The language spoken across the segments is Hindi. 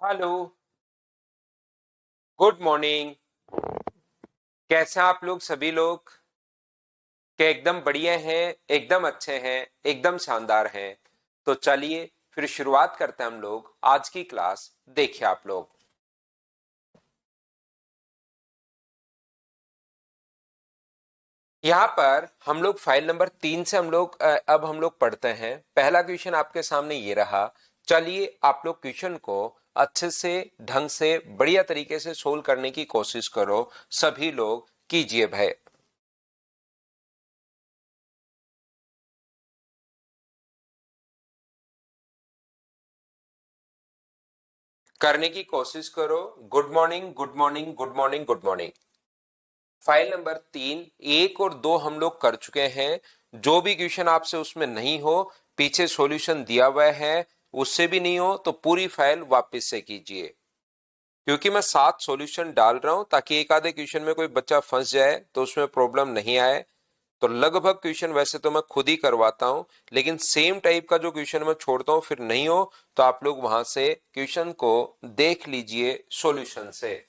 हेलो। Good morning. कैसे हैं आप लोग सभी लोग? क्या एकदम बढ़िया हैं? एकदम अच्छे हैं? एकदम शानदार हैं? तो चलिए फिर शुरुआत करते हैं हम लोग आज की क्लास। देखिए आप लोग, यहाँ पर हम लोग फाइल नंबर 3 से अब हम लोग पढ़ते हैं। पहला क्वेश्चन आपके सामने ये रहा। चलिए आप लोग क्वेश्चन को अच्छे से, ढंग से, बढ़िया तरीके से सोल्व करने की कोशिश करो। सभी लोग कीजिए भाई, करने की कोशिश करो। Good morning, good morning, good morning, good morning. File number 3, 1 और 2 हम लोग कर चुके हैं। जो भी क्वेश्चन आपसे उसमें नहीं हो, पीछे सॉल्यूशन दिया हुआ है, उससे भी नहीं हो तो पूरी फाइल वापस से कीजिए। क्योंकि मैं 7 सॉल्यूशन डाल रहा हूं ताकि एक आधे क्वेश्चन में कोई बच्चा फंस जाए तो उसमें प्रॉब्लम नहीं आए। तो लगभग क्वेश्चन वैसे तो मैं खुद ही करवाता हूं, लेकिन सेम टाइप का जो क्वेश्चन मैं छोड़ता हूं फिर नहीं हो तो आप लोग वहां से क्वेश्चन को देख लीजिए सॉल्यूशन से।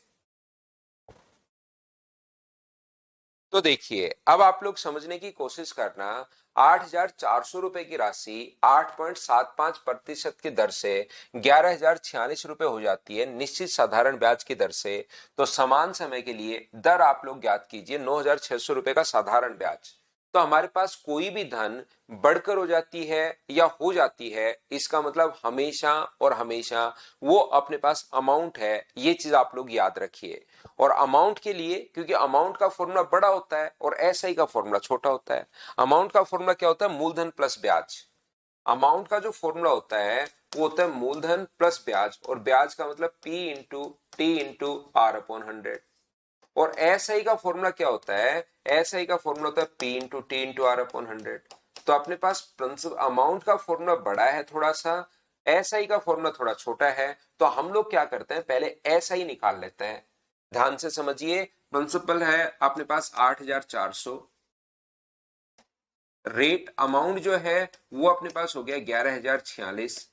तो देखिए, अब आप लोग समझने की कोशिश करना। 8,400 रुपए की राशि 8.75% की दर से 11,046 रुपए हो जाती है निश्चित साधारण ब्याज की दर से। तो समान समय के लिए दर आप लोग ज्ञात कीजिए 9,600 रुपए का साधारण ब्याज। तो हमारे पास कोई भी धन बढ़कर हो जाती है या हो जाती है, इसका मतलब हमेशा और हमेशा वो अपने पास अमाउंट है, ये चीज आप लोग याद रखिए। और अमाउंट के लिए, क्योंकि अमाउंट का फॉर्मूला बड़ा होता है और एसआई का फॉर्मूला छोटा होता है। अमाउंट का फॉर्मूला क्या होता है? मूलधन प्लस ब्याज। अमाउंट का जो फॉर्मूला होता है वो होता है मूलधन प्लस ब्याज, और ब्याज का मतलब P into T into R upon 100। और एसआई का फॉर्मूला क्या होता है? एसआई का फॉर्मूला होता है P into T into R upon 100। तो अपने पास अमाउंट का फॉर्मूला बड़ा है थोड़ा सा, एसआई का फॉर्मूला थोड़ा छोटा है। तो हम लोग क्या करते हैं, पहले एसआई निकाल लेते हैं। ध्यान से समझिए। प्रिंसिपल है अपने पास 8,400। रेट अमाउंट जो है वो अपने पास हो गया 11,046।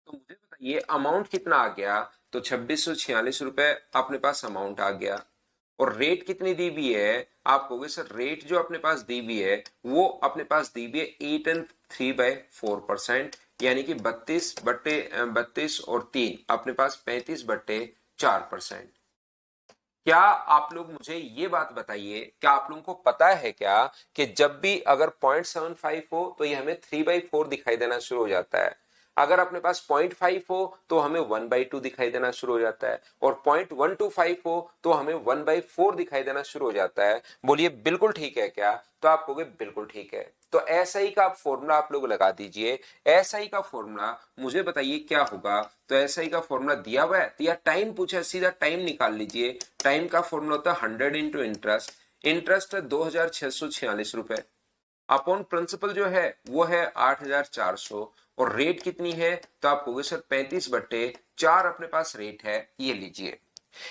तो मुझे बताइए अमाउंट कितना आ गया? तो 2,646 रुपए अपने पास अमाउंट आ गया। और रेट कितनी दी हुई है? आप कहोगे सर रेट जो अपने पास दी हुई है वो अपने पास दी हुई है 8 and 3/4%, यानी कि 32/32 और 3 अपने पास 35/4%। क्या आप लोग मुझे ये बात बताइए, क्या आप लोगों को पता है क्या कि जब भी अगर 0.75 हो तो ये हमें 3/4 दिखाई देना शुरू हो जाता है। अगर अपने पास 0.5 हो तो हमें 1/2 दिखाई देना शुरू हो जाता है, और 0.125 हो तो हमें 1/4 दिखाई देना शुरू हो जाता है। बोलिए बिल्कुल ठीक है क्या? तो आप कहोगे बिल्कुल ठीक है। तो एसआई का फॉर्मूला आप लोग लगा दीजिए। एसआई का फॉर्मूला मुझे बताइए क्या होगा? तो एसआई का फॉर्मूला दिया हुआ है तो या टाइम पूछा है, सीधा टाइम निकाल लीजिए। टाइम का फॉर्मूला होता है 100 इंटू इंटरेस्ट। इंटरेस्ट है 2,646 रुपए, अपॉन प्रिंसिपल जो है वो है 8,400। और रेट कितनी है? तो आप कहोगे सर 35/4 अपने पास रेट है, ये लीजिए।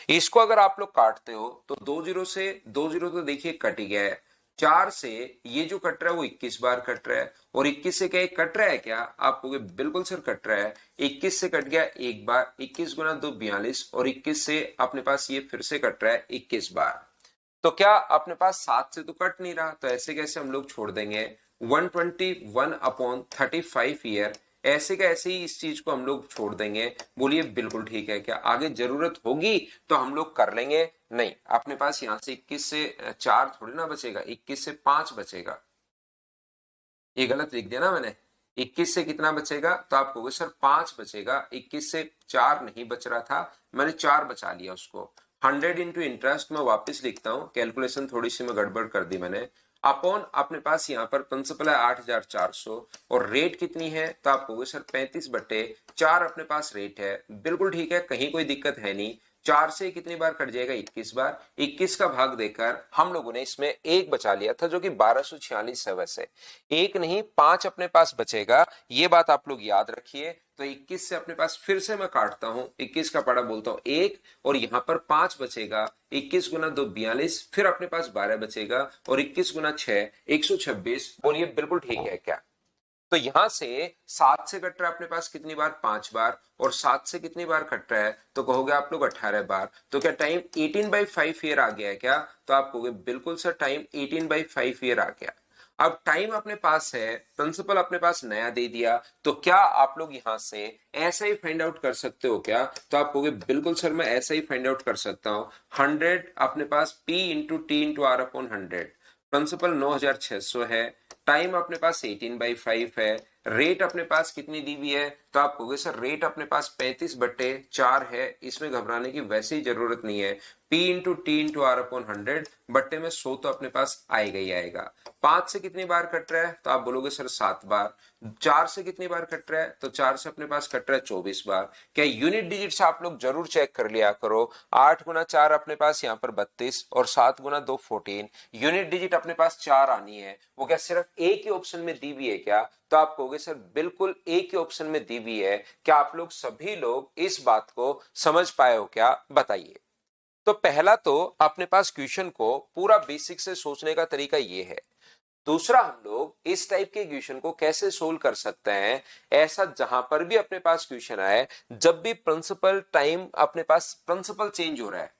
इसको अगर आप लोग काटते हो तो 2 जीरो से 2 जीरो तो देखिए कट ही गया है। 4 से ये जो कट रहा है वो 21 बार कट रहा है, और 21 से क्या कट रहा है क्या? आप कहोगे बिल्कुल सर कट रहा है। 21 से कट गया एक बार, 21 गुना 2 42, और 21 से अपने पास ये फिर से कट रहा है 21 बार। तो क्या अपने पास 7 से तो कट नहीं रहा, तो ऐसे कैसे हम लोग छोड़ देंगे? 121/35 ईयर, ऐसे का ऐसे ही इस चीज को हम लोग छोड़ देंगे। बोलिए बिल्कुल ठीक है क्या? आगे जरूरत होगी तो हम लोग कर लेंगे। नहीं, अपने पास यहां से 21 से 4 थोड़ी ना बचेगा, 21 से 5 बचेगा। ये गलत लिख दिया ना मैंने। 21 से कितना बचेगा? तो आप कहोगे सर 5 बचेगा, 21 से 4 नहीं बच रहा था, मैंने 4 बचा लिया उसको। 100 इंटू इंटरेस्ट में वापस लिखता हूं, कैलकुलेशन थोड़ी सी मैं गड़बड़ कर दी मैंने। अपॉन अपने पास यहाँ पर प्रिंसिपल है 8,400, और रेट कितनी है? तो आप कहोगे सर 35/4 अपने पास रेट है। बिल्कुल ठीक है, कहीं कोई दिक्कत है नहीं। 4 से कितनी बार कट जाएगा? 21 बार। 21 का भाग देकर हम लोगों ने इसमें एक बचा लिया था जो कि 1246 है। वैसे एक नहीं 5 अपने पास बचेगा, ये बात आप लोग याद रखिए। तो 21 से अपने पास फिर से मैं काटता हूं, 21 का पड़ा बोलता हूं एक, और यहां पर 5 बचेगा। 21 गुना 2 42, फिर अपने पास 12 बचेगा, और 21 गुना 6 126। बोलिए बिल्कुल ठीक है क्या? तो यहां से 7 से कट रहा है अपने पास कितनी बार, 5 बार, और 7 से कितनी बार कट रहा है, तो कहोगे आप लोग 18 बार। तो क्या टाइम 18/5 ईयर आ गया है क्या, तो आप कहोगे बिल्कुल सर टाइम 18/5 ईयर आ गया। अब टाइम अपने पास है, प्रिंसिपल अपने पास नया दे दिया, तो क्या आप लोग यहां से ऐसा ही फाइंड आउट कर सकते हो क्या, तो आप कहोगे बिल्कुल सर मैं ऐसा ही फाइंड आउट कर सकता हूं। 100 अपने पास P into T into R upon 100, principal 9600 है, टाइम अपने पास 18/5 है, रेट अपने पास कितनी दी हुई है, तो आप कहोगे सर रेट अपने पास 35/4 है, इसमें घबराने की वैसे ही जरूरत नहीं है। P into T into R upon 100 बट्टे में 100 तो अपने पास आएगा ही आएगा। 5 से कितनी बार कट रहा है, तो आप बोलोगे सर 7 बार। 4 से कितनी बार कट रहा है, तो 4 से अपने पास कट रहा है 24 बार। क्या यूनिट डिजिट्स आप लोग जरूर चेक कर लिया करो। 8 गुना 4 अपने पास यहाँ पर 32 और 7 गुना 2 14। यूनिट डिजिट अपने पास 4 आनी है, वो क्या सिर्फ एक ही ऑप्शन में दी हुई है क्या, तो आप कहोगे सर बिल्कुल एक ही ऑप्शन में दी हुई है। क्या आप लोग सभी लोग इस बात को समझ पाए हो क्या, बताइए। तो पहला तो अपने पास क्वेश्चन को पूरा बेसिक से सोचने का तरीका ये है। दूसरा, हम लोग इस टाइप के क्वेश्चन को कैसे सोल्व कर सकते हैं, ऐसा जहां पर भी अपने पास क्वेश्चन आए, जब भी प्रिंसिपल टाइम अपने पास प्रिंसिपल चेंज हो रहा है,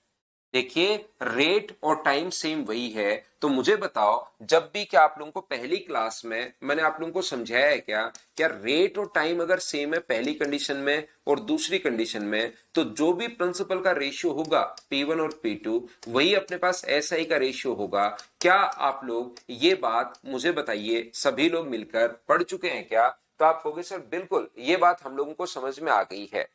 देखिए रेट और टाइम सेम वही है, तो मुझे बताओ जब भी, क्या आप लोगों को पहली क्लास में मैंने आप लोगों को समझाया है क्या, क्या रेट और टाइम अगर सेम है पहली कंडीशन में और दूसरी कंडीशन में, तो जो भी प्रिंसिपल का रेशियो होगा P1 और P2 वही अपने पास SI का रेशियो होगा। क्या आप लोग ये बात मुझे बताइए, सभी लोग मिलकर पढ़ चुके हैं क्या, तो आप कहोगे सर बिल्कुल ये बात हम लोगों को समझ में आ गई है।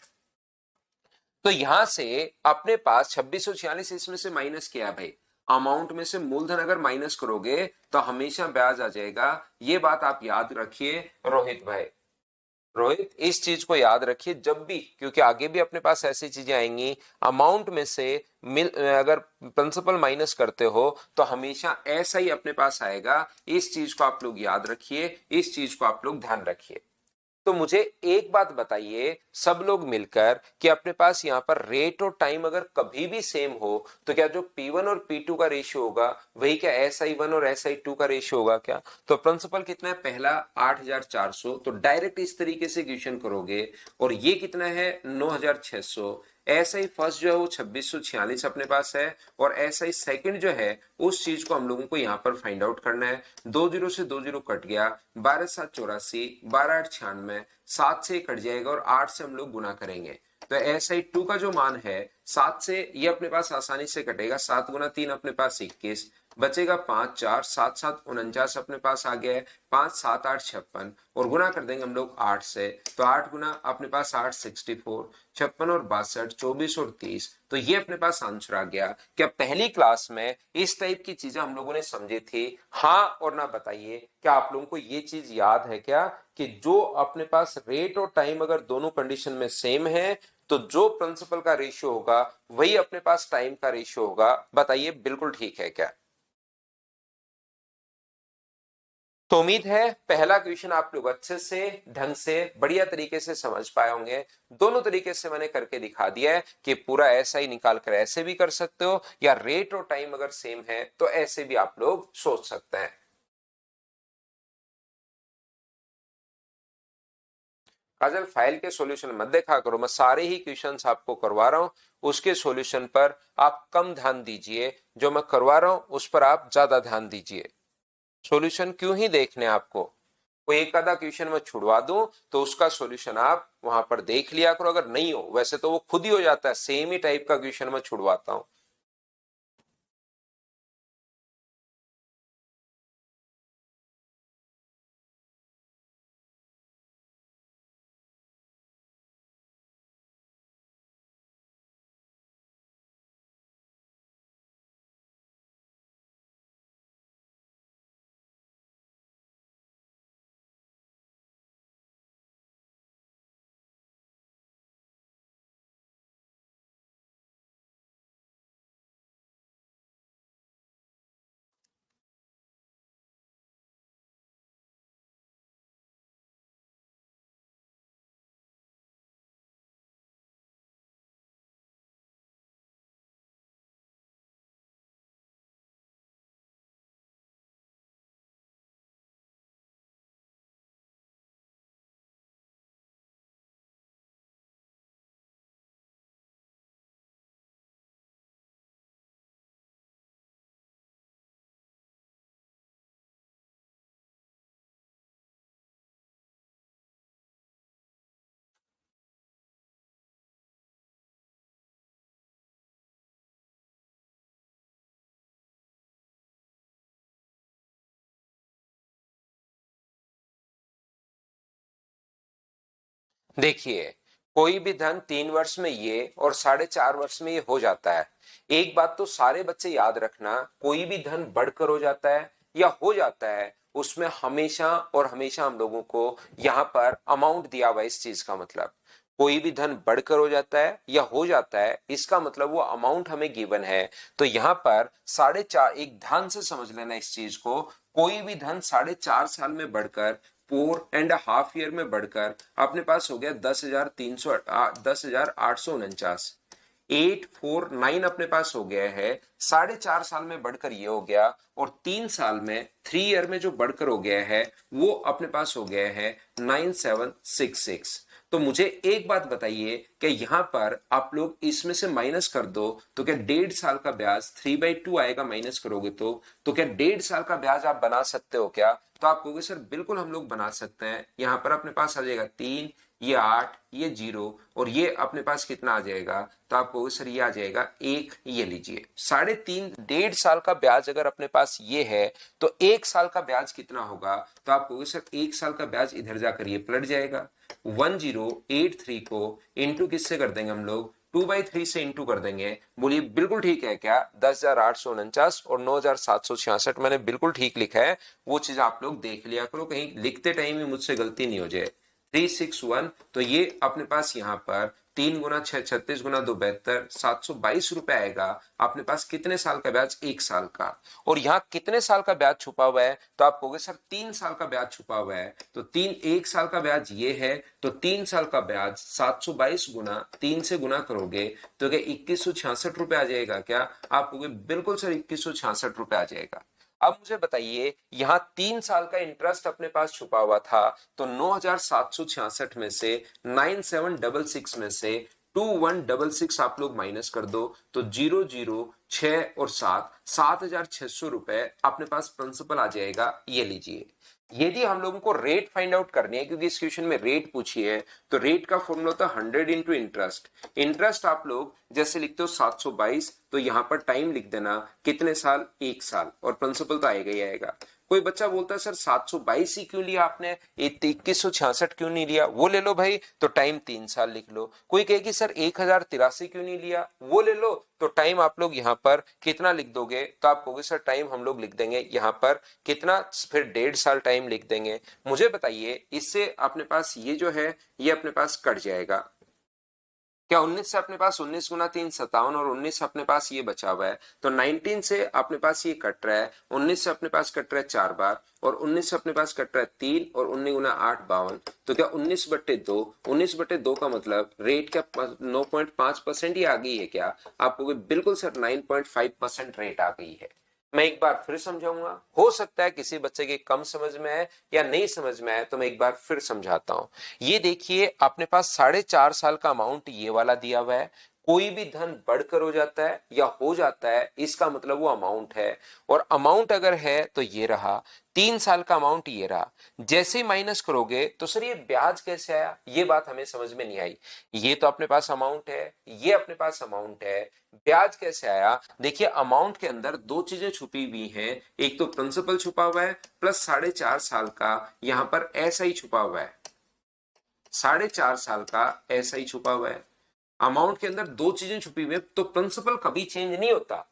तो यहां से अपने पास 2646 इसमें से माइनस किया भाई, अमाउंट में से मूलधन अगर माइनस करोगे तो हमेशा ब्याज आ जाएगा, ये बात आप याद रखिए रोहित भाई। रोहित इस चीज को याद रखिए जब भी, क्योंकि आगे भी अपने पास ऐसी चीजें आएंगी, अमाउंट में से अगर प्रिंसिपल माइनस करते हो तो हमेशा ऐसा ही अपने पास आएगा। इस चीज को आप लोग याद रखिए, इस चीज को आप लोग ध्यान रखिए। तो मुझे एक बात बताइए सब लोग मिलकर कि अपने पास यहाँ पर रेट और टाइम अगर कभी भी सेम हो तो क्या जो P1 और P2 का रेशियो होगा वही क्या SI1 और SI2 का रेशियो होगा क्या। तो प्रिंसिपल कितना है, पहला 8400, तो डायरेक्ट इस तरीके से क्वेश्चन करोगे, और ये कितना है 9600। ऐसा ही फर्स्ट जो है वो 2646 अपने पास है, और ऐसा ही सेकंड जो है उस चीज को हम लोगों को यहाँ पर फाइंड आउट करना है। 2 जीरो से 2 जीरो कट गया, 12 7 84, 12 8 96, 7 से कट जाएगा और 8 से हम लोग गुना करेंगे, तो SI2 का जो मान है 7 से ये अपने पास आसानी से कटेगा, 7 गुना 3 अपने पास 21, बचेगा 5 4 7 7 49 अपने पास आ गया है, 5 7 8 56, और गुना कर देंगे हम लोग 8 से, तो 8 गुना अपने पास 8 64, 56 और 62 24 और 30, तो ये अपने पास आंसर आ गया। क्या पहली क्लास में इस टाइप की चीजें हम लोगों ने समझी थी, हाँ और ना बताइए। क्या आप लोगों को ये चीज याद है क्या कि जो अपने पास रेट और टाइम अगर दोनों कंडीशन में सेम है तो जो प्रिंसिपल का रेशियो होगा वही अपने पास टाइम का रेशियो होगा, बताइए बिल्कुल ठीक है क्या। तो उम्मीद है पहला क्वेश्चन आप लोग अच्छे से ढंग से बढ़िया तरीके से समझ पाए होंगे। दोनों तरीके से मैंने करके दिखा दिया है कि पूरा ऐसा ही निकाल कर ऐसे भी कर सकते हो, या रेट और टाइम अगर सेम है तो ऐसे भी आप लोग सोच सकते हैं। काजल फाइल के सॉल्यूशन मत देखा करो, मैं सारे ही क्वेश्चंस आपको करवा रहा हूं, उसके सॉल्यूशन पर आप कम ध्यान दीजिए, जो मैं करवा रहा हूं उस पर आप ज्यादा ध्यान दीजिए। सॉल्यूशन क्यों ही देखने आपको, कोई एक आधा क्वेश्चन में छुड़वा दूं तो उसका सॉल्यूशन आप वहां पर देख लिया करो, अगर नहीं हो वैसे तो वो खुद ही हो जाता है, सेम ही टाइप का क्वेश्चन मैं छुड़वाता हूं। देखिए, कोई भी धन 3 वर्ष में ये और 4.5 वर्ष में ये हो जाता है। एक बात तो सारे बच्चे याद रखना, कोई भी धन बढ़कर हो जाता है या हो जाता है, उसमें हमेशा और हमेशा हम लोगों को यहाँ पर अमाउंट दिया हुआ है। इस चीज का मतलब कोई भी धन बढ़कर हो जाता है या हो जाता है, इसका मतलब वो अमाउंट हमें गिवन है। तो यहाँ पर 4.5, एक ध्यान से समझ लेना इस चीज को, कोई भी धन 4.5 साल में बढ़कर 4.5 ईयर में बढ़कर अपने पास हो गया 10,849। 849 अपने पास हो गया है, 4.5 साल में बढ़कर ये हो गया, और 3 साल में 3 ईयर में जो बढ़कर हो गया है वो अपने पास हो गया है 9766। तो मुझे एक बात बताइए कि यहां पर आप लोग इसमें से माइनस कर दो तो क्या 1.5 साल का ब्याज 3/2 आएगा? माइनस करोगे तो क्या 1.5 साल का ब्याज आप बना सकते हो क्या? तो आप कहोगे सर बिल्कुल हम लोग बना सकते हैं। यहां पर अपने पास आ जाएगा 3, ये 8, ये 0, और ये अपने पास कितना आ जाएगा? तो आप कहोगे सर ये आ जाएगा 1। ये लीजिए 3.5, 1.5 साल का ब्याज अगर अपने पास ये है तो 1 साल का ब्याज कितना होगा? तो आप कहोगे सर 1 साल का ब्याज इधर जाकर ये पलट जाएगा। 1083 को इंटू किससे कर देंगे हम लोग? 2/3 से इंटू कर देंगे। बोलिए बिल्कुल ठीक है क्या? 10,849 और 9,766 मैंने बिल्कुल ठीक लिखा है। वो चीज आप लोग देख लिया करो, कहीं लिखते टाइम ही मुझसे गलती नहीं हो जाए। 361, तो ये अपने पास यहाँ पर 3 × 6 36 × 2 72, 722 रुपए आएगा अपने पास। कितने साल का ब्याज? 1 साल का। और यहाँ कितने साल का ब्याज छुपा हुआ है? तो आप कहोगे सर 3 साल का ब्याज छुपा हुआ है। तो 1 साल का ब्याज ये है, तो 3 साल का ब्याज 722 गुना 3 से गुना करोगे तो क्या 2166 रुपए आ जाएगा क्या? आप कहोगे बिल्कुल सर 2166 रुपए आ जाएगा। अब मुझे बताइए, यहां 3 साल का इंटरेस्ट अपने पास छुपा हुआ था, तो 9,766 में से 9,766 में से 2,166 आप लोग माइनस कर दो तो 0, 0, 6 और 7, 7,600 रुपए अपने पास प्रिंसिपल आ जाएगा। ये लीजिए। यदि हम लोगों को रेट फाइंड आउट करनी है, क्योंकि इस क्वेश्चन में रेट पूछी है, तो रेट का फॉर्मूला होता है 100 इंटू इंटरेस्ट। इंटरेस्ट आप लोग जैसे लिखते हो 722, तो यहां पर टाइम लिख देना कितने साल? 1 साल, और प्रिंसिपल तो आएगा ही आएगा। कोई बच्चा बोलता है सर 722 ही क्यों लिया आपने, 2166 क्यों नहीं लिया? वो ले लो भाई, तो टाइम 3 साल लिख लो। कोई कहे कि सर 1083 क्यों नहीं लिया? वो ले लो, तो टाइम आप लोग यहाँ पर कितना लिख दोगे? तो आप कहोगे सर टाइम हम लोग लिख देंगे यहाँ पर कितना, फिर 1.5 साल टाइम लिख देंगे। मुझे बताइए, इससे अपने पास ये जो है ये अपने पास कट जाएगा क्या? 19 से अपने पास 19 गुना 3 57, और 19 अपने पास ये बचा हुआ है, तो 19 से अपने पास ये कट रहा है, 19 से अपने पास कट रहा है 4 बार, और 19 से अपने पास कट रहा है 3, और 19 गुना 8 52। तो क्या 19/2? 19/2 का मतलब रेट क्या 9.5% ही आ गई है क्या? आप कहोगे बिल्कुल सर 9.5% रेट आ गई है। मैं एक बार फिर समझाऊंगा, हो सकता है किसी बच्चे के कम समझ में आए या नहीं समझ में आए, तो मैं एक बार फिर समझाता हूं। ये देखिए, अपने पास 4.5 साल का अमाउंट ये वाला दिया हुआ है। कोई भी धन बढ़कर हो जाता है या हो जाता है, इसका मतलब वो अमाउंट है। और अमाउंट अगर है तो ये रहा, 3 साल का अमाउंट ये रहा। जैसे ही माइनस करोगे तो सर ये ब्याज कैसे आया, ये बात हमें समझ में नहीं आई। ये तो अपने पास अमाउंट है, ये अपने पास अमाउंट है, ब्याज कैसे आया? देखिए, अमाउंट के अंदर दो चीजें छुपी हुई हैं, एक तो प्रिंसिपल छुपा हुआ है, प्लस 4.5 साल का यहां पर ऐसा ही छुपा हुआ है। 4.5 साल का ऐसा ही छुपा हुआ है। अमाउंट के अंदर दो चीजें छुपी हुई है, तो प्रिंसिपल कभी चेंज नहीं होता।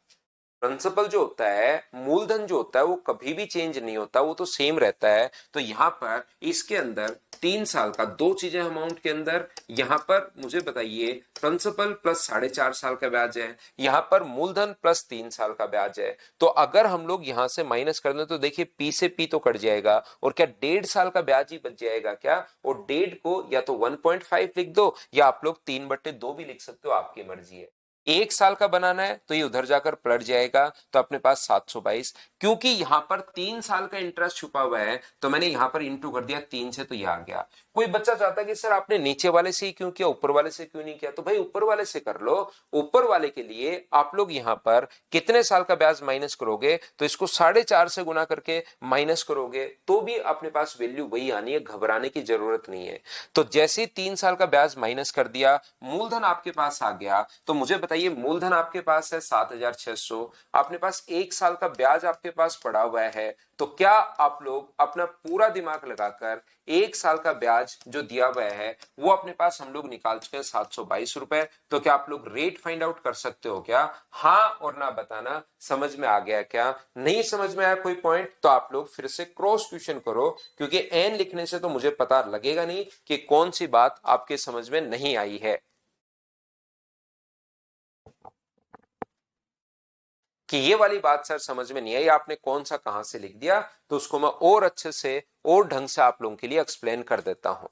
प्रिंसिपल जो होता है, मूलधन जो होता है, वो कभी भी चेंज नहीं होता, वो तो सेम रहता है। तो यहां पर इसके अंदर 3 साल का दो चीजें अमाउंट के अंदर, यहां पर मुझे बताइए प्रिंसिपल प्लस 4.5 साल का ब्याज है, यहां पर मूलधन प्लस 3 साल का ब्याज है। तो अगर हम लोग यहां से माइनस कर दें तो देखिए पी से पी तो कट जाएगा, और क्या 1.5 साल का ब्याज ही बच जाएगा क्या? और 1.5 को या तो 1.5 लिख दो, या आप लोग 3/2 भी लिख सकते हो, आपकी मर्जी है। 1 साल का बनाना है तो ये उधर जाकर पलट जाएगा, तो अपने पास 722। क्योंकि यहां पर 3 साल का इंटरेस्ट छुपा हुआ है, तो मैंने यहां पर इंटू कर दिया 3 से, तो ये आ गया। कोई बच्चा चाहता है कि सर आपने नीचे वाले से ही क्यों किया, ऊपर वाले से क्यों नहीं किया? तो भाई ऊपर वाले से कर लो। ऊपर वाले के लिए आप लोग यहां पर कितने साल का ब्याज माइनस करोगे, तो इसको 4.5 से गुना करके माइनस करोगे तो भी अपने पास वैल्यू वही आनी है, घबराने की जरूरत नहीं है। तो जैसे ही 3 साल का ब्याज माइनस कर दिया, मूलधन आपके पास आ गया। तो मुझे बताइए बताइए मूलधन आपके पास है 7,600, अपने पास 1 साल का ब्याज आपके पास पड़ा हुआ है, तो क्या आप लोग अपना पूरा दिमाग लगाकर 1 साल का ब्याज जो दिया हुआ है वो अपने पास हम लोग निकाल चुके हैं 722 रुपए। तो क्या आप लोग रेट फाइंड आउट कर सकते हो क्या? हाँ और ना बताना। समझ में आ गया क्या? नहीं समझ में आया कोई पॉइंट तो आप लोग फिर से क्रॉस क्वेश्चन करो, क्योंकि एन लिखने से तो मुझे पता लगेगा नहीं कि कौन सी बात आपके समझ में नहीं आई है। कि ये वाली बात सर समझ में नहीं आई, आपने कौन सा कहां से लिख दिया, तो उसको मैं और अच्छे से और ढंग से आप लोगों के लिए एक्सप्लेन कर देता हूं।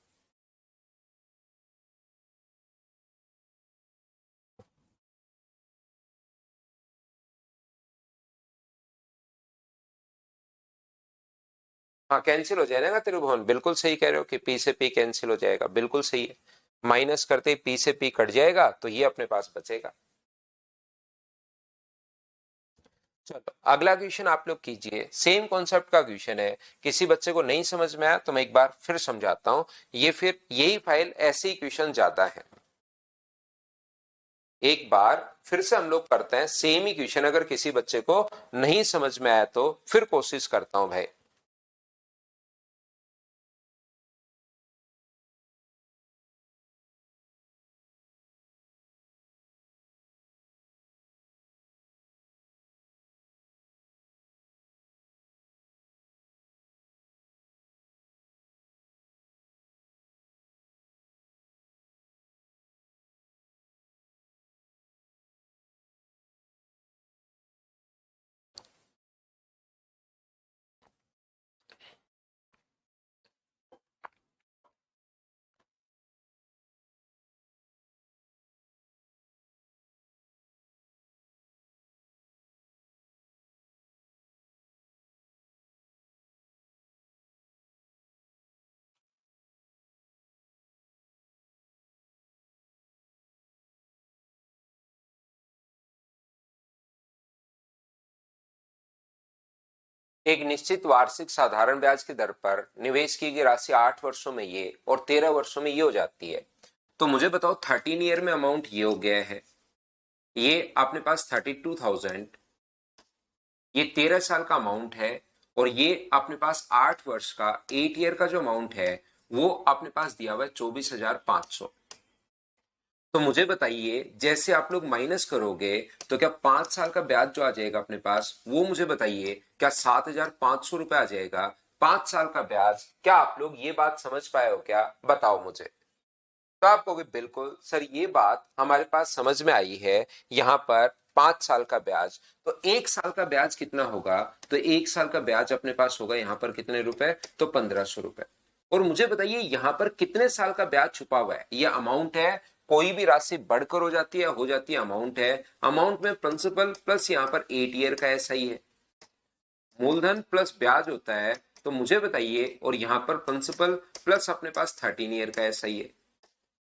हाँ कैंसिल हो जाएगा त्रिभुवन, बिल्कुल सही कह रहे हो कि पी से पी कैंसिल हो जाएगा, बिल्कुल सही है। माइनस करते ही पी से पी कट जाएगा तो ये अपने पास बचेगा। चलो अगला क्वेश्चन आप लोग कीजिए, सेम कॉन्सेप्ट का क्वेश्चन है। किसी बच्चे को नहीं समझ में आया तो मैं एक बार फिर समझाता हूं। ये फिर यही फाइल ऐसे ही क्वेश्चन जाता है। एक बार फिर से हम लोग करते हैं सेम ही क्वेश्चन, अगर किसी बच्चे को नहीं समझ में आया तो फिर कोशिश करता हूं भाई। एक निश्चित वार्षिक साधारण ब्याज की दर पर निवेश की गई राशि 8 वर्षों में ये और 13 वर्षों में ये हो जाती है। तो मुझे बताओ 13 ईयर में अमाउंट ये हो गया है, ये अपने पास 32,000, ये 13 साल का अमाउंट है, और ये अपने पास 8 वर्ष का 8 ईयर का जो अमाउंट है वो अपने पास दिया हुआ है 24,500। तो मुझे बताइए जैसे आप लोग माइनस करोगे तो क्या 5 साल का ब्याज जो आ जाएगा अपने पास वो मुझे बताइए क्या 7,500 रुपए आ जाएगा? 5 साल का ब्याज, क्या आप लोग ये बात समझ पाए हो क्या? बताओ मुझे। तो आप कहोगे बिल्कुल सर ये बात हमारे पास समझ में आई है। यहाँ पर 5 साल का ब्याज, तो 1 साल का ब्याज कितना होगा? तो 1 साल का ब्याज अपने पास होगा यहाँ पर कितने रुपए? तो 1,500 रुपए। और मुझे बताइए यहाँ पर कितने साल का ब्याज छुपा हुआ है? ये अमाउंट है, कोई भी राशि बढ़कर हो जाती है, हो जाती है अमाउंट है। अमाउंट में प्रिंसिपल प्लस यहाँ पर 8 ईयर का ऐसा ही है, मूलधन प्लस ब्याज होता है। तो मुझे बताइए, और यहाँ पर प्रिंसिपल प्लस अपने पास 13 ईयर का ऐसा ही है।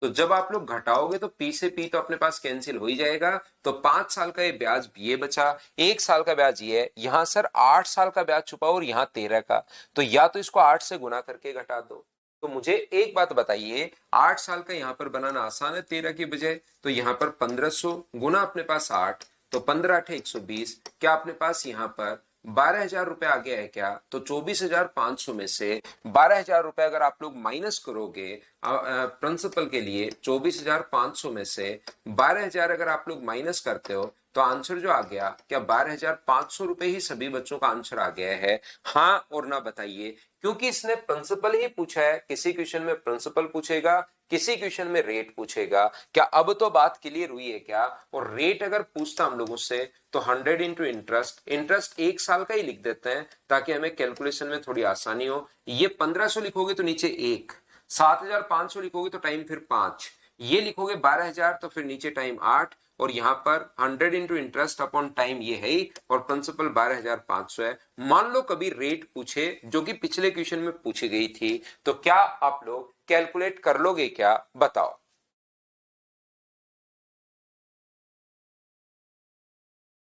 तो जब आप लोग घटाओगे तो पी से पी तो अपने पास कैंसिल हो ही जाएगा। तो 5 साल का ये ब्याज ये बचा, 1 साल का ब्याज ये है। यहां सर 8 साल का ब्याज छुपा और यहाँ 13 का, तो या तो इसको 8 से गुना करके घटा दो। तो मुझे एक बात बताइए, 8 साल का यहाँ पर बनाना आसान है 13 की बजाय, तो यहाँ पर 1,500 गुना अपने पास 8, तो 15×8 = 120। क्या अपने पास यहाँ पर 12,000 रुपए आ गया है क्या? तो 24,500 में से 12,000 रुपए अगर आप लोग माइनस करोगे प्रिंसिपल के लिए, 24,500 में से 12,000 अगर आप लोग माइनस करते हो तो आंसर जो आ गया, क्या 12,500 रुपए ही सभी बच्चों का आंसर आ गया है? हाँ और ना बताइए, क्योंकि इसने प्रिंसिपल ही पूछा है। किसी क्वेश्चन में प्रिंसिपल पूछेगा, किसी क्वेश्चन में रेट पूछेगा। क्या अब तो बात क्लियर हुई है क्या? और रेट अगर पूछता हम लोगों से तो 100 इंटू इंटरेस्ट, इंटरेस्ट 1 साल का ही लिख देते हैं ताकि हमें कैलकुलेशन में थोड़ी आसानी हो। ये 1,500 लिखोगे तो नीचे 1, 7,500 लिखोगे तो टाइम फिर 5, ये लिखोगे 12,000 तो फिर नीचे टाइम 8, और यहाँ पर 100 इंटू इंटरेस्ट अपॉन टाइम ये है ही, और प्रिंसिपल 12,500 है। मान लो कभी रेट पूछे जो कि पिछले क्वेश्चन में पूछी गई थी, तो क्या आप लोग कैलकुलेट कर लोगे क्या? बताओ।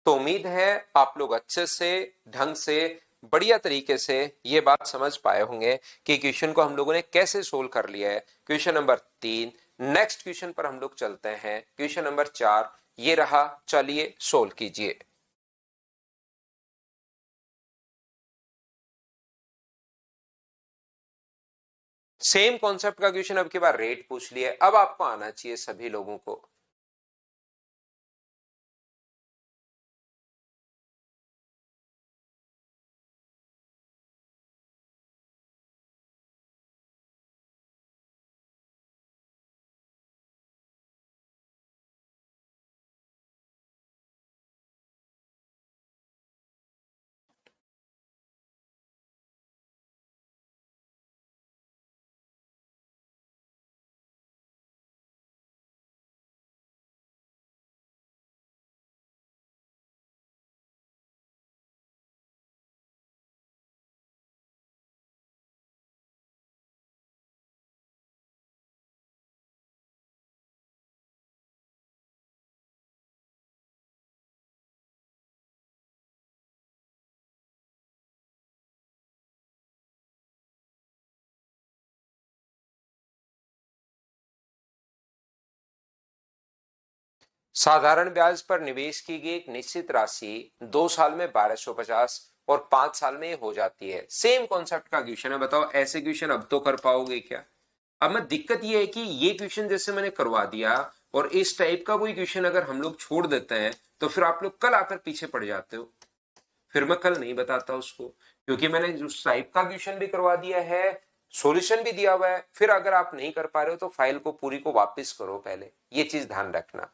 तो उम्मीद है आप लोग अच्छे से, ढंग से, बढ़िया तरीके से ये बात समझ पाए होंगे कि क्वेश्चन को हम लोगों ने कैसे सोल्व कर लिया है। क्वेश्चन नंबर 3, नेक्स्ट क्वेश्चन पर हम लोग चलते हैं। क्वेश्चन नंबर 4, ये रहा, चलिए सोल्व कीजिए। सेम कॉन्सेप्ट का क्वेश्चन, अब की बार रेट पूछ लिया, अब आपको आना चाहिए सभी लोगों को। साधारण ब्याज पर निवेश की गई एक निश्चित राशि 2 साल में 1250 और 5 साल में हो जाती है। सेम कॉन्सेप्ट का क्वेश्चन है, बताओ ऐसे क्वेश्चन अब तो कर पाओगे क्या? अब मैं दिक्कत ये है कि ये क्वेश्चन जैसे मैंने करवा दिया और इस टाइप का कोई क्वेश्चन अगर हम लोग छोड़ देते हैं तो फिर आप लोग कल आकर पीछे पड़ जाते हो, फिर मैं कल नहीं बताता उसको, क्योंकि मैंने उस टाइप का क्वेश्चन भी करवा दिया है, सॉल्यूशन भी दिया हुआ है। फिर अगर आप नहीं कर पा रहे हो तो फाइल को पूरी को वापस करो, पहले ये चीज ध्यान रखना।